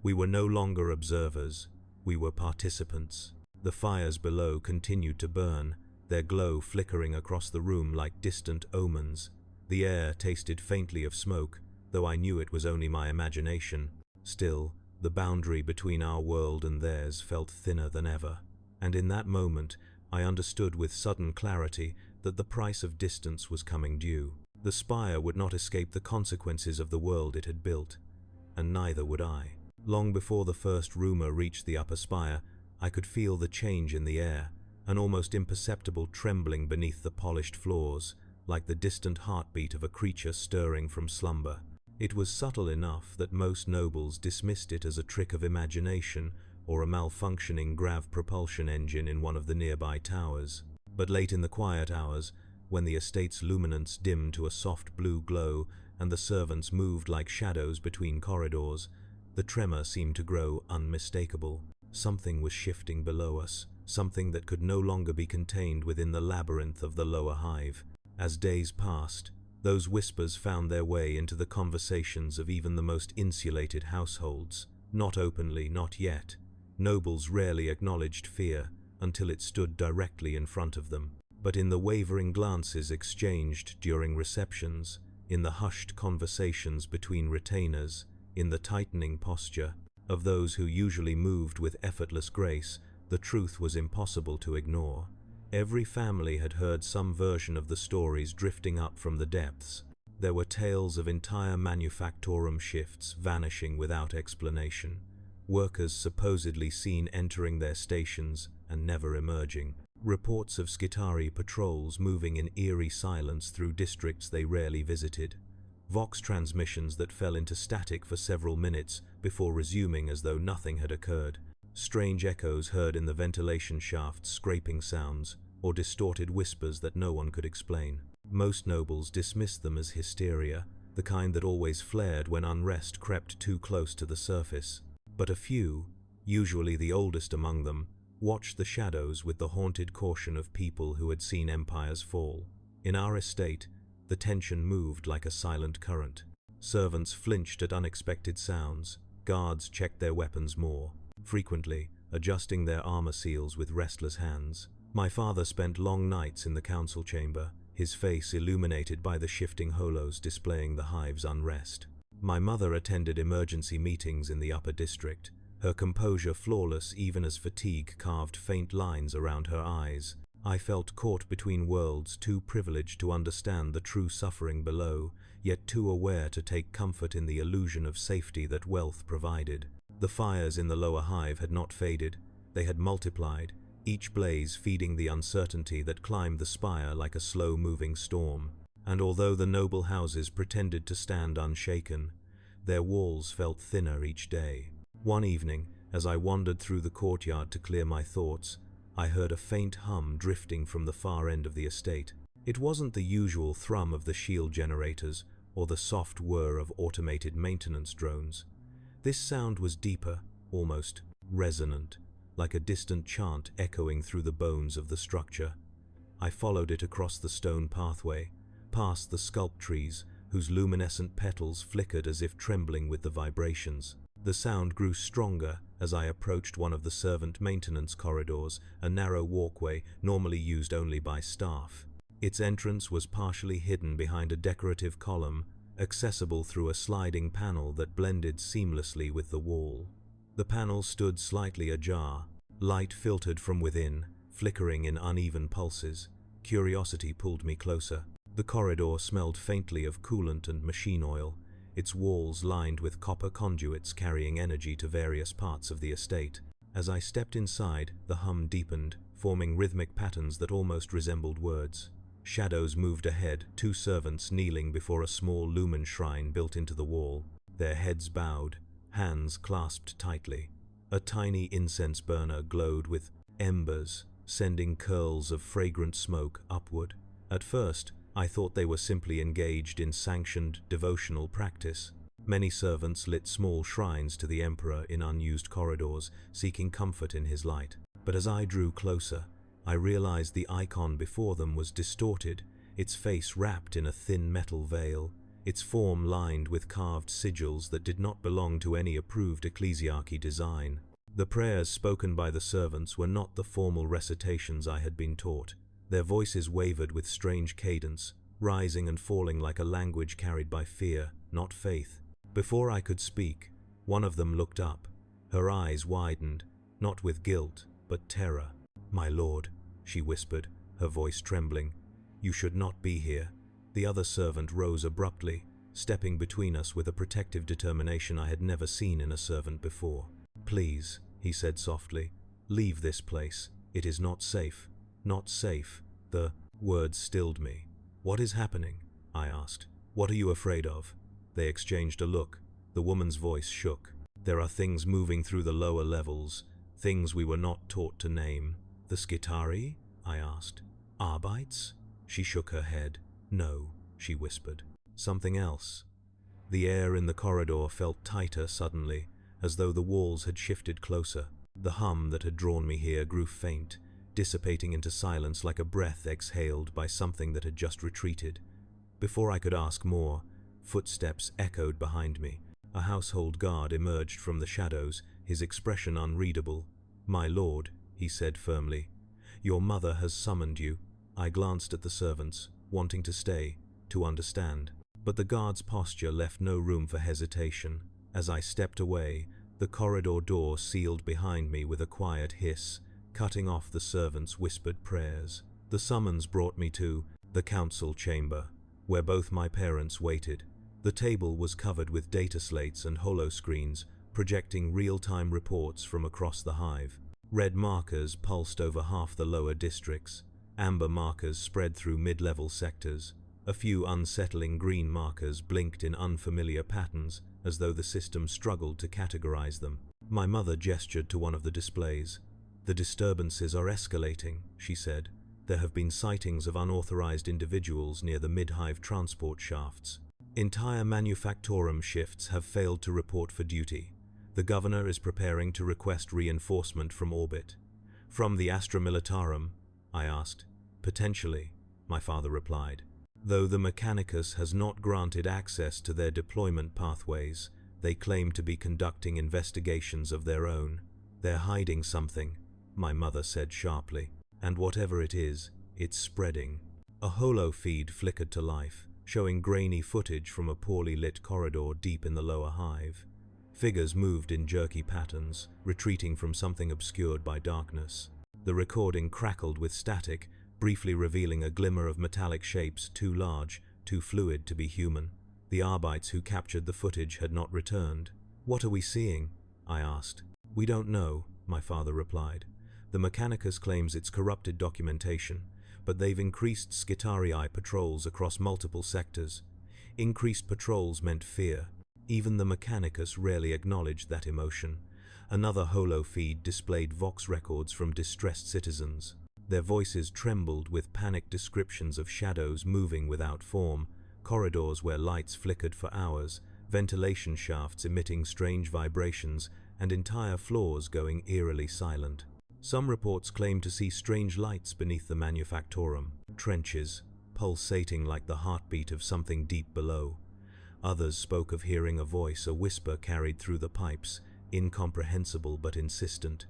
We were no longer observers. We were participants. The fires below continued to burn, their glow flickering across the room like distant omens. The air tasted faintly of smoke, though I knew it was only my imagination. Still, the boundary between our world and theirs felt thinner than ever. And in that moment, I understood with sudden clarity that the price of distance was coming due. The spire would not escape the consequences of the world it had built, and neither would I. Long before the first rumor reached the upper spire, I could feel the change in the air, an almost imperceptible trembling beneath the polished floors, like the distant heartbeat of a creature stirring from slumber. It was subtle enough that most nobles dismissed it as a trick of imagination or a malfunctioning grav propulsion engine in one of the nearby towers. But late in the quiet hours, when the estate's luminance dimmed to a soft blue glow and the servants moved like shadows between corridors, the tremor seemed to grow unmistakable. Something was shifting below us, something that could no longer be contained within the labyrinth of the lower hive. As days passed, those whispers found their way into the conversations of even the most insulated households. Not openly, not yet. Nobles rarely acknowledged fear until it stood directly in front of them. But in the wavering glances exchanged during receptions, in the hushed conversations between retainers, in the tightening posture of those who usually moved with effortless grace, the truth was impossible to ignore. Every family had heard some version of the stories drifting up from the depths. There were tales of entire manufactorum shifts vanishing without explanation, workers supposedly seen entering their stations and never emerging, reports of Skitari patrols moving in eerie silence through districts they rarely visited, Vox transmissions that fell into static for several minutes before resuming as though nothing had occurred, strange echoes heard in the ventilation shafts, scraping sounds, or distorted whispers that no one could explain. Most nobles dismissed them as hysteria, the kind that always flared when unrest crept too close to the surface. But a few, usually the oldest among them, watched the shadows with the haunted caution of people who had seen empires fall. In our estate, the tension moved like a silent current. Servants flinched at unexpected sounds, guards checked their weapons more frequently, adjusting their armor seals with restless hands. My father spent long nights in the council chamber, his face illuminated by the shifting holos displaying the hive's unrest. My mother attended emergency meetings in the upper district, her composure flawless even as fatigue carved faint lines around her eyes. I felt caught between worlds, too privileged to understand the true suffering below, yet too aware to take comfort in the illusion of safety that wealth provided. The fires in the lower hive had not faded, they had multiplied, each blaze feeding the uncertainty that climbed the spire like a slow-moving storm. And although the noble houses pretended to stand unshaken, their walls felt thinner each day. One evening, as I wandered through the courtyard to clear my thoughts, I heard a faint hum drifting from the far end of the estate. It wasn't the usual thrum of the shield generators or the soft whir of automated maintenance drones. This sound was deeper, almost resonant, like a distant chant echoing through the bones of the structure. I followed it across the stone pathway, past the sculpt trees, whose luminescent petals flickered as if trembling with the vibrations. The sound grew stronger as I approached one of the servant maintenance corridors, a narrow walkway normally used only by staff. Its entrance was partially hidden behind a decorative column, accessible through a sliding panel that blended seamlessly with the wall. The panel stood slightly ajar, light filtered from within, flickering in uneven pulses. Curiosity pulled me closer. The corridor smelled faintly of coolant and machine oil, its walls lined with copper conduits carrying energy to various parts of the estate. As I stepped inside, the hum deepened, forming rhythmic patterns that almost resembled words. Shadows moved ahead, two servants kneeling before a small lumen shrine built into the wall, their heads bowed, hands clasped tightly. A tiny incense burner glowed with embers, sending curls of fragrant smoke upward. At first, I thought they were simply engaged in sanctioned devotional practice. Many servants lit small shrines to the emperor in unused corridors, seeking comfort in his light. But as I drew closer, I realized the icon before them was distorted, its face wrapped in a thin metal veil, its form lined with carved sigils that did not belong to any approved ecclesiarchy design. The prayers spoken by the servants were not the formal recitations I had been taught. Their voices wavered with strange cadence, rising and falling like a language carried by fear, not faith. Before I could speak, one of them looked up. Her eyes widened, not with guilt, but terror. "My lord," she whispered, her voice trembling, "you should not be here." The other servant rose abruptly, stepping between us with a protective determination I had never seen in a servant before. "Please," he said softly, "leave this place. It is not safe. Not safe." The words stilled me. "What is happening?" I asked. "What are you afraid of?" They exchanged a look. The woman's voice shook. "There are things moving through the lower levels, things we were not taught to name." "The Skitari?" I asked. "Arbites?" She shook her head. "No," she whispered. "Something else." The air in the corridor felt tighter suddenly, as though the walls had shifted closer. The hum that had drawn me here grew faint, dissipating into silence like a breath exhaled by something that had just retreated. Before I could ask more, footsteps echoed behind me. A household guard emerged from the shadows, his expression unreadable. "My lord," he said firmly, "your mother has summoned you." I glanced at the servants, wanting to stay, to understand. But the guard's posture left no room for hesitation. As I stepped away, the corridor door sealed behind me with a quiet hiss, cutting off the servants' whispered prayers. The summons brought me to the council chamber, where both my parents waited. The table was covered with data slates and holoscreens, projecting real-time reports from across the hive. Red markers pulsed over half the lower districts. Amber markers spread through mid-level sectors. A few unsettling green markers blinked in unfamiliar patterns, as though the system struggled to categorize them. My mother gestured to one of the displays. "The disturbances are escalating," she said. "There have been sightings of unauthorized individuals near the mid-hive transport shafts. Entire manufactorum shifts have failed to report for duty. The governor is preparing to request reinforcement from orbit." "From the Astra Militarum?" I asked. "Potentially," my father replied. "Though the Mechanicus has not granted access to their deployment pathways, they claim to be conducting investigations of their own. They're hiding something," my mother said sharply. "And whatever it is, it's spreading." A holo feed flickered to life, showing grainy footage from a poorly lit corridor deep in the lower hive. Figures moved in jerky patterns, retreating from something obscured by darkness. The recording crackled with static, briefly revealing a glimmer of metallic shapes too large, too fluid to be human. The Arbites who captured the footage had not returned. "What are we seeing?" I asked. "We don't know," my father replied. "The Mechanicus claims it's corrupted documentation, but they've increased Skitarii patrols across multiple sectors. Increased patrols meant fear. Even the Mechanicus rarely acknowledged that emotion." Another holo feed displayed Vox records from distressed citizens. Their voices trembled with panicked descriptions of shadows moving without form, corridors where lights flickered for hours, ventilation shafts emitting strange vibrations, and entire floors going eerily silent. Some reports claimed to see strange lights beneath the manufactorum, trenches, pulsating like the heartbeat of something deep below. Others spoke of hearing a voice, a whisper carried through the pipes, incomprehensible but insistent.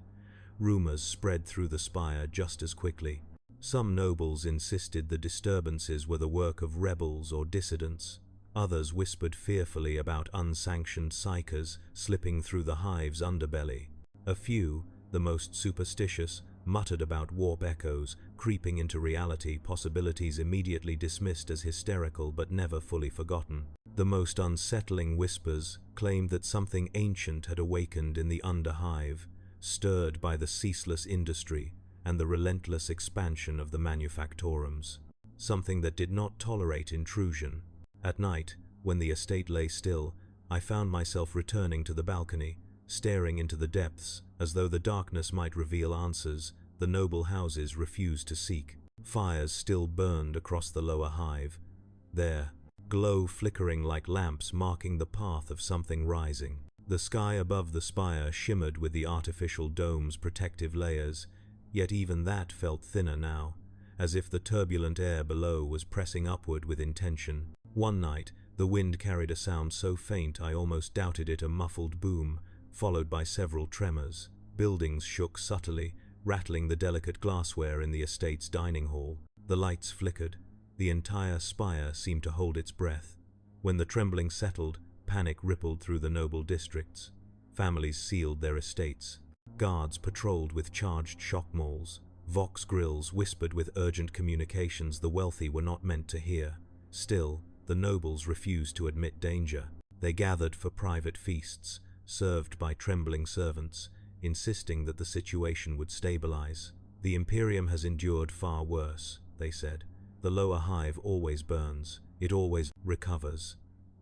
Rumors spread through the spire just as quickly. Some nobles insisted the disturbances were the work of rebels or dissidents. Others whispered fearfully about unsanctioned psychers slipping through the hive's underbelly. A few, the most superstitious, muttered about warp echoes creeping into reality, possibilities immediately dismissed as hysterical but never fully forgotten. The most unsettling whispers claimed that something ancient had awakened in the underhive, stirred by the ceaseless industry and the relentless expansion of the manufactorums. Something that did not tolerate intrusion. At night, when the estate lay still, I found myself returning to the balcony, staring into the depths, as though the darkness might reveal answers the noble houses refused to seek. Fires still burned across the lower hive, their glow flickering like lamps marking the path of something rising. The sky above the spire shimmered with the artificial dome's protective layers, yet even that felt thinner now, as if the turbulent air below was pressing upward with intention. One night, the wind carried a sound so faint I almost doubted it a muffled boom, followed by several tremors. Buildings shook subtly, rattling the delicate glassware in the estate's dining hall. The lights flickered. The entire spire seemed to hold its breath. When the trembling settled, panic rippled through the noble districts. Families sealed their estates. Guards patrolled with charged shock mauls. Vox grills whispered with urgent communications the wealthy were not meant to hear. Still, the nobles refused to admit danger. They gathered for private feasts, served by trembling servants, insisting that the situation would stabilize. "The Imperium has endured far worse," they said. "The lower hive always burns, it always recovers."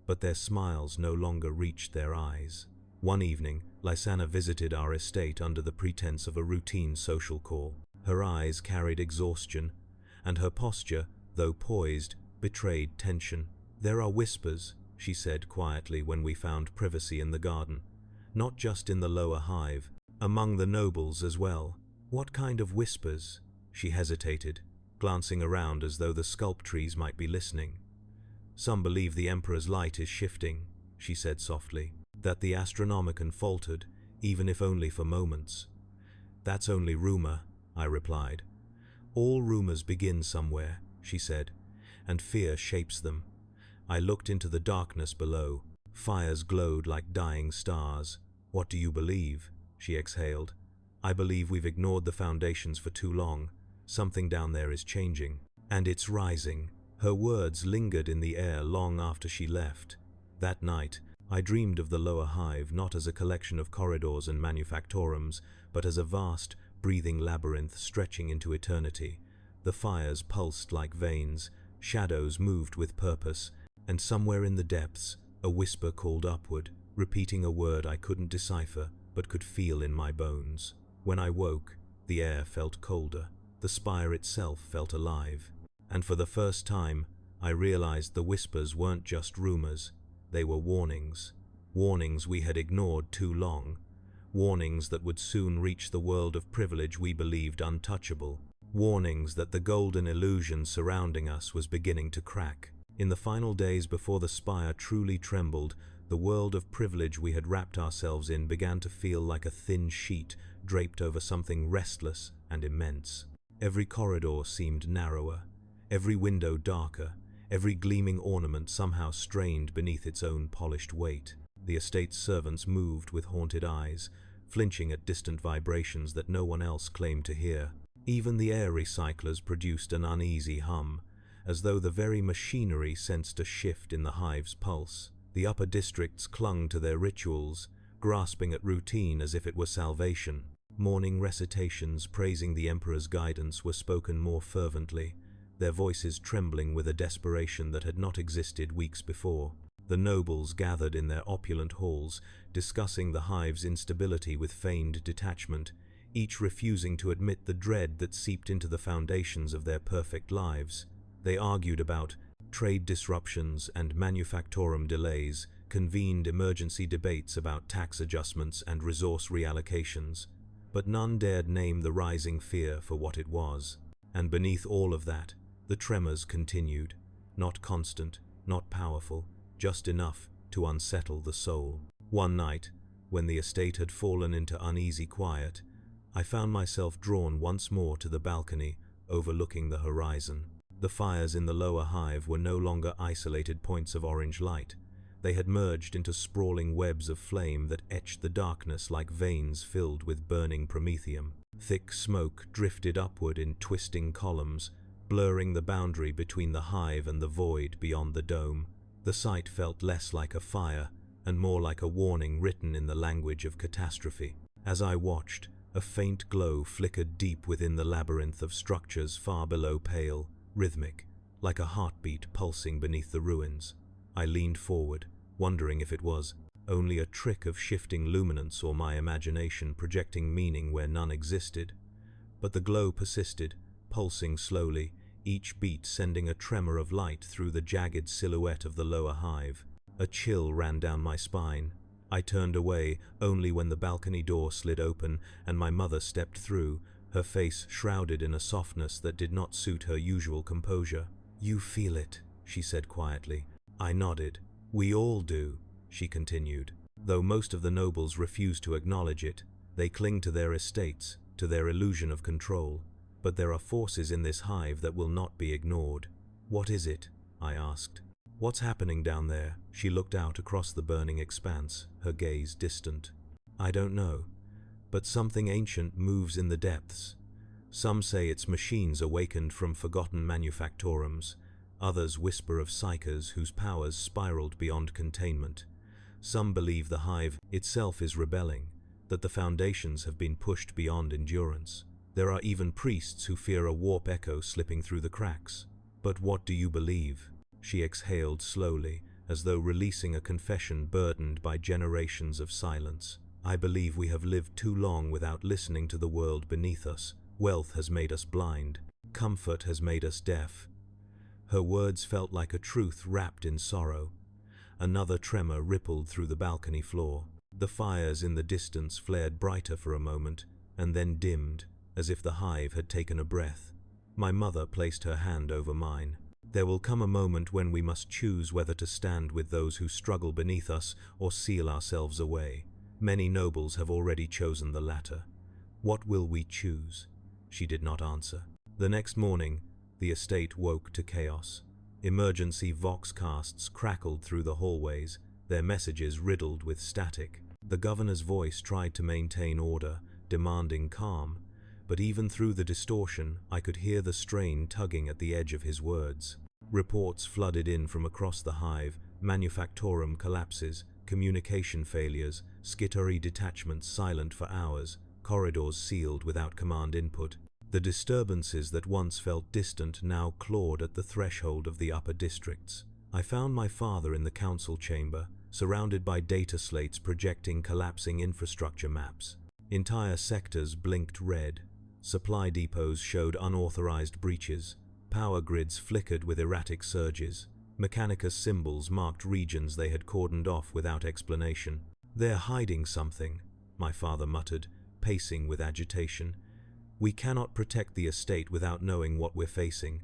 But their smiles no longer reached their eyes. One evening, Lysana visited our estate under the pretense of a routine social call. Her eyes carried exhaustion, and her posture, though poised, betrayed tension. "There are whispers," she said quietly when we found privacy in the garden. "Not just in the lower hive. Among the nobles as well. What kind of whispers? She hesitated, glancing around as though the sculptures might be listening. Some believe the Emperor's light is shifting, she said softly, that the Astronomicon faltered, even if only for moments. That's only rumor, I replied. All rumors begin somewhere, she said, and fear shapes them. I looked into the darkness below. Fires glowed like dying stars. What do you believe? She exhaled. I believe we've ignored the foundations for too long. Something down there is changing. And it's rising. Her words lingered in the air long after she left. That night, I dreamed of the lower hive not as a collection of corridors and manufactorums, but as a vast, breathing labyrinth stretching into eternity. The fires pulsed like veins, shadows moved with purpose, and somewhere in the depths, a whisper called upward, repeating a word I couldn't decipher, but could feel in my bones. When I woke, the air felt colder. The spire itself felt alive. And for the first time, I realized the whispers weren't just rumors. They were warnings. Warnings we had ignored too long. Warnings that would soon reach the world of privilege we believed untouchable. Warnings that the golden illusion surrounding us was beginning to crack. In the final days before the spire truly trembled, the world of privilege we had wrapped ourselves in began to feel like a thin sheet draped over something restless and immense. Every corridor seemed narrower, every window darker, every gleaming ornament somehow strained beneath its own polished weight. The estate's servants moved with haunted eyes, flinching at distant vibrations that no one else claimed to hear. Even the air recyclers produced an uneasy hum, as though the very machinery sensed a shift in the hive's pulse. The upper districts clung to their rituals, grasping at routine as if it were salvation. Morning recitations praising the Emperor's guidance were spoken more fervently, their voices trembling with a desperation that had not existed weeks before. The nobles gathered in their opulent halls, discussing the hive's instability with feigned detachment, each refusing to admit the dread that seeped into the foundations of their perfect lives. They argued about trade disruptions and manufactorum delays, convened emergency debates about tax adjustments and resource reallocations, but none dared name the rising fear for what it was. And beneath all of that, the tremors continued, not constant, not powerful, just enough to unsettle the soul. One night, when the estate had fallen into uneasy quiet, I found myself drawn once more to the balcony overlooking the horizon. The fires in the lower hive were no longer isolated points of orange light. They had merged into sprawling webs of flame that etched the darkness like veins filled with burning promethium. Thick smoke drifted upward in twisting columns, blurring the boundary between the hive and the void beyond the dome. The sight felt less like a fire and more like a warning written in the language of catastrophe. As I watched, a faint glow flickered deep within the labyrinth of structures far below pale, rhythmic, like a heartbeat pulsing beneath the ruins. I leaned forward, wondering if it was only a trick of shifting luminance or my imagination projecting meaning where none existed. But the glow persisted, pulsing slowly, each beat sending a tremor of light through the jagged silhouette of the lower hive. A chill ran down my spine. I turned away only when the balcony door slid open and my mother stepped through, her face shrouded in a softness that did not suit her usual composure. "You feel it," she said quietly. I nodded. "We all do," she continued. "Though most of the nobles refuse to acknowledge it, they cling to their estates, to their illusion of control. But there are forces in this hive that will not be ignored." "What is it?" I asked. "What's happening down there?" She looked out across the burning expanse, her gaze distant. "I don't know, but something ancient moves in the depths. Some say it's machines awakened from forgotten manufactorums. Others whisper of psychers whose powers spiraled beyond containment. Some believe the hive itself is rebelling, that the foundations have been pushed beyond endurance. There are even priests who fear a warp echo slipping through the cracks. But what do you believe?" She exhaled slowly, as though releasing a confession burdened by generations of silence. "I believe we have lived too long without listening to the world beneath us. Wealth has made us blind. Comfort has made us deaf." Her words felt like a truth wrapped in sorrow. Another tremor rippled through the balcony floor. The fires in the distance flared brighter for a moment, and then dimmed, as if the hive had taken a breath. My mother placed her hand over mine. There will come a moment when we must choose whether to stand with those who struggle beneath us or seal ourselves away. Many nobles have already chosen the latter. What will we choose? She did not answer. The next morning, the estate woke to chaos. Emergency voxcasts crackled through the hallways, their messages riddled with static. The governor's voice tried to maintain order, demanding calm, but even through the distortion, I could hear the strain tugging at the edge of his words. Reports flooded in from across the hive, manufactorum collapses, communication failures, skittery detachments silent for hours, corridors sealed without command input. The disturbances that once felt distant now clawed at the threshold of the upper districts. I found my father in the council chamber, surrounded by data slates projecting collapsing infrastructure maps. Entire sectors blinked red. Supply depots showed unauthorized breaches. Power grids flickered with erratic surges. Mechanicus symbols marked regions they had cordoned off without explanation. "They're hiding something," my father muttered, pacing with agitation. "We cannot protect the estate without knowing what we're facing."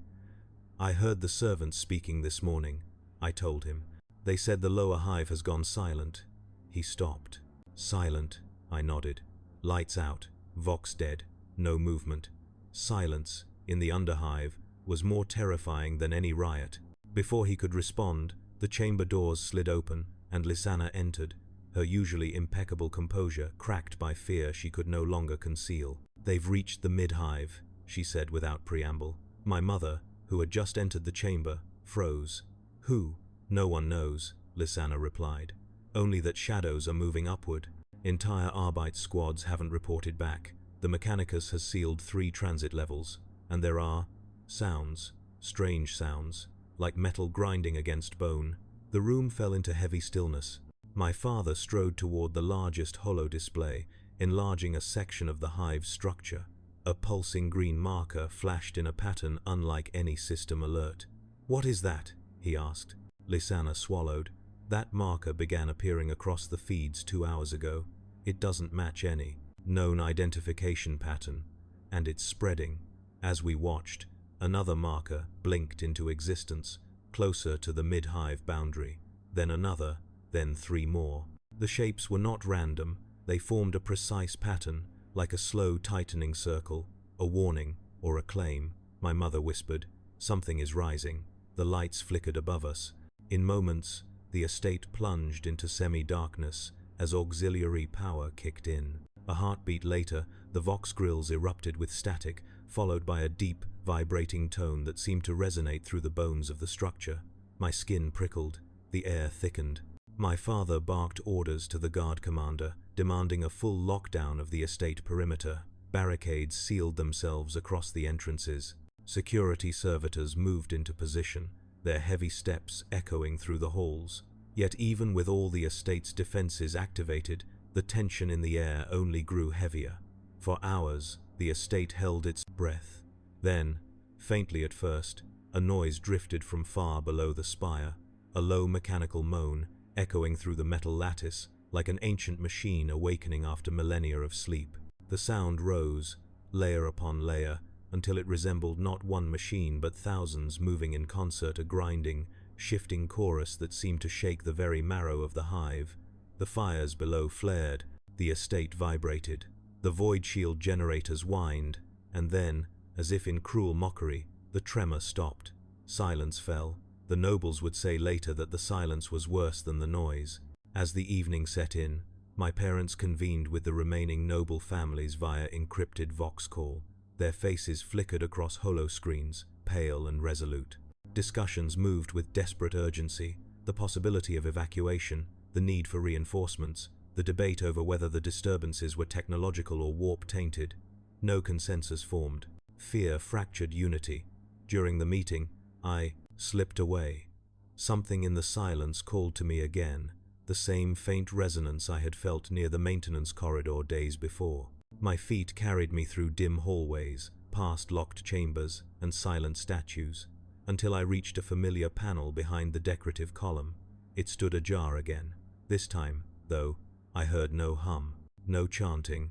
"I heard the servants speaking this morning," I told him. "They said the lower hive has gone silent." He stopped. "Silent," I nodded. "Lights out, vox dead, no movement." Silence, in the underhive, was more terrifying than any riot. Before he could respond, the chamber doors slid open, and Lysana entered, her usually impeccable composure cracked by fear she could no longer conceal. "They've reached the mid-hive," she said without preamble. My mother, who had just entered the chamber, froze. "Who? No one knows," Lysana replied. "Only that shadows are moving upward. Entire Arbeit squads haven't reported back. The Mechanicus has sealed 3 transit levels, and there are sounds, strange sounds, like metal grinding against bone." The room fell into heavy stillness. My father strode toward the largest holo display, enlarging a section of the hive's structure. A pulsing green marker flashed in a pattern unlike any system alert. "What is that?" he asked. Lysana swallowed. "That marker began appearing across the feeds 2 hours ago. It doesn't match any known identification pattern, and it's spreading." As we watched, another marker blinked into existence, closer to the mid-hive boundary. Then another, then 3 more. The shapes were not random. They formed a precise pattern, like a slow tightening circle. "A warning, or a claim," my mother whispered. "Something is rising." The lights flickered above us. In moments, the estate plunged into semi-darkness as auxiliary power kicked in. A heartbeat later, the vox grills erupted with static, followed by a deep, vibrating tone that seemed to resonate through the bones of the structure. My skin prickled. The air thickened. My father barked orders to the guard commander, demanding a full lockdown of the estate perimeter. Barricades sealed themselves across the entrances. Security servitors moved into position, their heavy steps echoing through the halls. Yet even with all the estate's defenses activated, the tension in the air only grew heavier. For hours, the estate held its breath. Then, faintly at first, a noise drifted from far below the spire, a low mechanical moan, echoing through the metal lattice, like an ancient machine awakening after millennia of sleep. The sound rose, layer upon layer, until it resembled not one machine but thousands moving in concert, a grinding, shifting chorus that seemed to shake the very marrow of the hive. The fires below flared, the estate vibrated. The void shield generators whined, and then, as if in cruel mockery, the tremor stopped. Silence fell. The nobles would say later that the silence was worse than the noise. As the evening set in, my parents convened with the remaining noble families via encrypted vox call. Their faces flickered across holoscreens, pale and resolute. Discussions moved with desperate urgency, the possibility of evacuation, the need for reinforcements, the debate over whether the disturbances were technological or warp-tainted. No consensus formed. Fear fractured unity. During the meeting, I slipped away. Something in the silence called to me again, the same faint resonance I had felt near the maintenance corridor days before. My feet carried me through dim hallways, past locked chambers and silent statues, until I reached a familiar panel behind the decorative column. It stood ajar again. This time, though, I heard no hum, no chanting,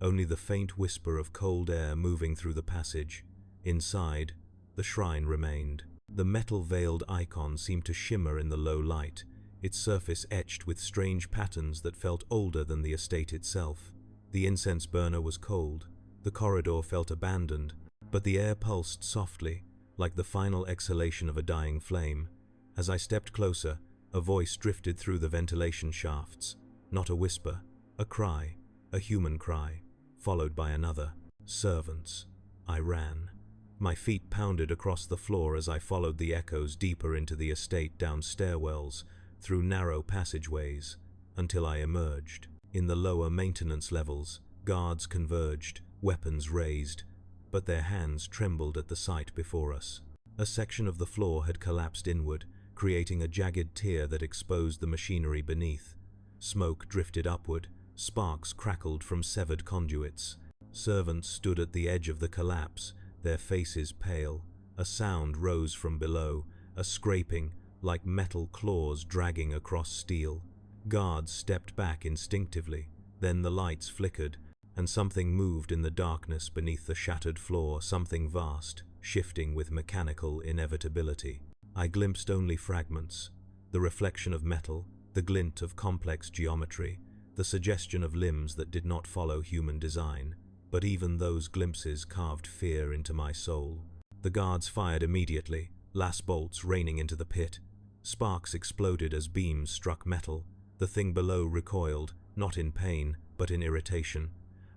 only the faint whisper of cold air moving through the passage. Inside, the shrine remained. The metal-veiled icon seemed to shimmer in the low light, its surface etched with strange patterns that felt older than the estate itself. The incense burner was cold, the corridor felt abandoned, but the air pulsed softly, like the final exhalation of a dying flame. As I stepped closer, a voice drifted through the ventilation shafts. Not a whisper, a cry, a human cry, followed by another. Servants. I ran. My feet pounded across the floor as I followed the echoes deeper into the estate, down stairwells, through narrow passageways, until I emerged. In the lower maintenance levels, guards converged, weapons raised, but their hands trembled at the sight before us. A section of the floor had collapsed inward, creating a jagged tier that exposed the machinery beneath. Smoke drifted upward, sparks crackled from severed conduits. Servants stood at the edge of the collapse, their faces pale. A sound rose from below, a scraping, like metal claws dragging across steel. Guards stepped back instinctively, then the lights flickered, and something moved in the darkness beneath the shattered floor, something vast, shifting with mechanical inevitability. I glimpsed only fragments, the reflection of metal, the glint of complex geometry, the suggestion of limbs that did not follow human design. But even those glimpses carved fear into my soul. The guards fired immediately, last bolts raining into the pit. Sparks exploded as beams struck metal. The thing below recoiled, not in pain, but in irritation.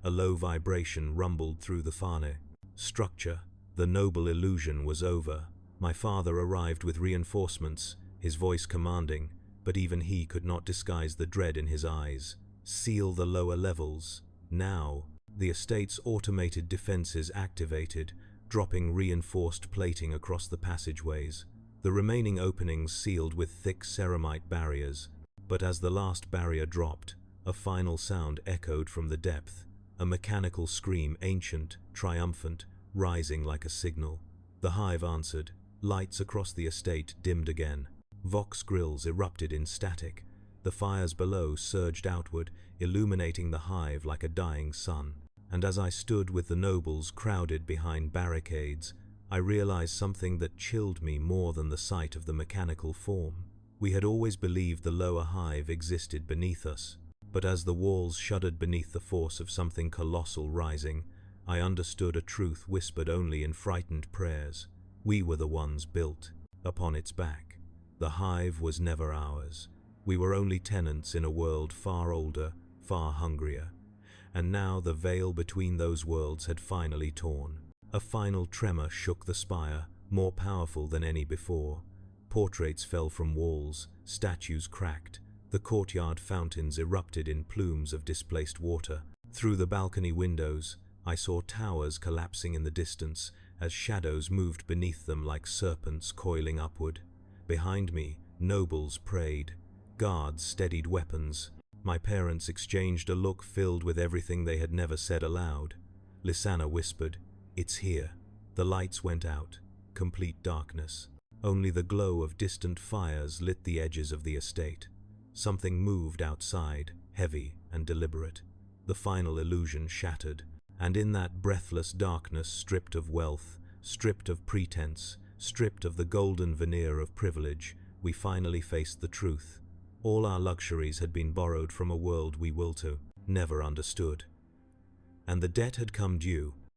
A low vibration rumbled through the fane. Structure. The noble illusion was over. My father arrived with reinforcements, his voice commanding, but even he could not disguise the dread in his eyes. Seal the lower levels. Now. The estate's automated defenses activated, dropping reinforced plating across the passageways. The remaining openings sealed with thick ceramite barriers. But as the last barrier dropped, a final sound echoed from the depth, a mechanical scream, ancient, triumphant, rising like a signal. The hive answered. Lights across the estate dimmed again. Vox grills erupted in static. The fires below surged outward, illuminating the hive like a dying sun. And as I stood with the nobles crowded behind barricades, I realized something that chilled me more than the sight of the mechanical form. We had always believed the lower hive existed beneath us, but as the walls shuddered beneath the force of something colossal rising, I understood a truth whispered only in frightened prayers. We were the ones built upon its back. The hive was never ours. We were only tenants in a world far older, far hungrier. And now the veil between those worlds had finally torn. A final tremor shook the spire, more powerful than any before. Portraits fell from walls, statues cracked, the courtyard fountains erupted in plumes of displaced water. Through the balcony windows, I saw towers collapsing in the distance as shadows moved beneath them like serpents coiling upward. Behind me, nobles prayed. Guards steadied weapons. My parents exchanged a look filled with everything they had never said aloud. Lysana whispered, "It's here." The lights went out. Complete darkness. Only the glow of distant fires lit the edges of the estate. Something moved outside, heavy and deliberate. The final illusion shattered, and in that breathless darkness, stripped of wealth, stripped of pretense, stripped of the golden veneer of privilege, we finally faced the truth. All our luxuries had been borrowed from a world we will to, never understood. And the debt had come due,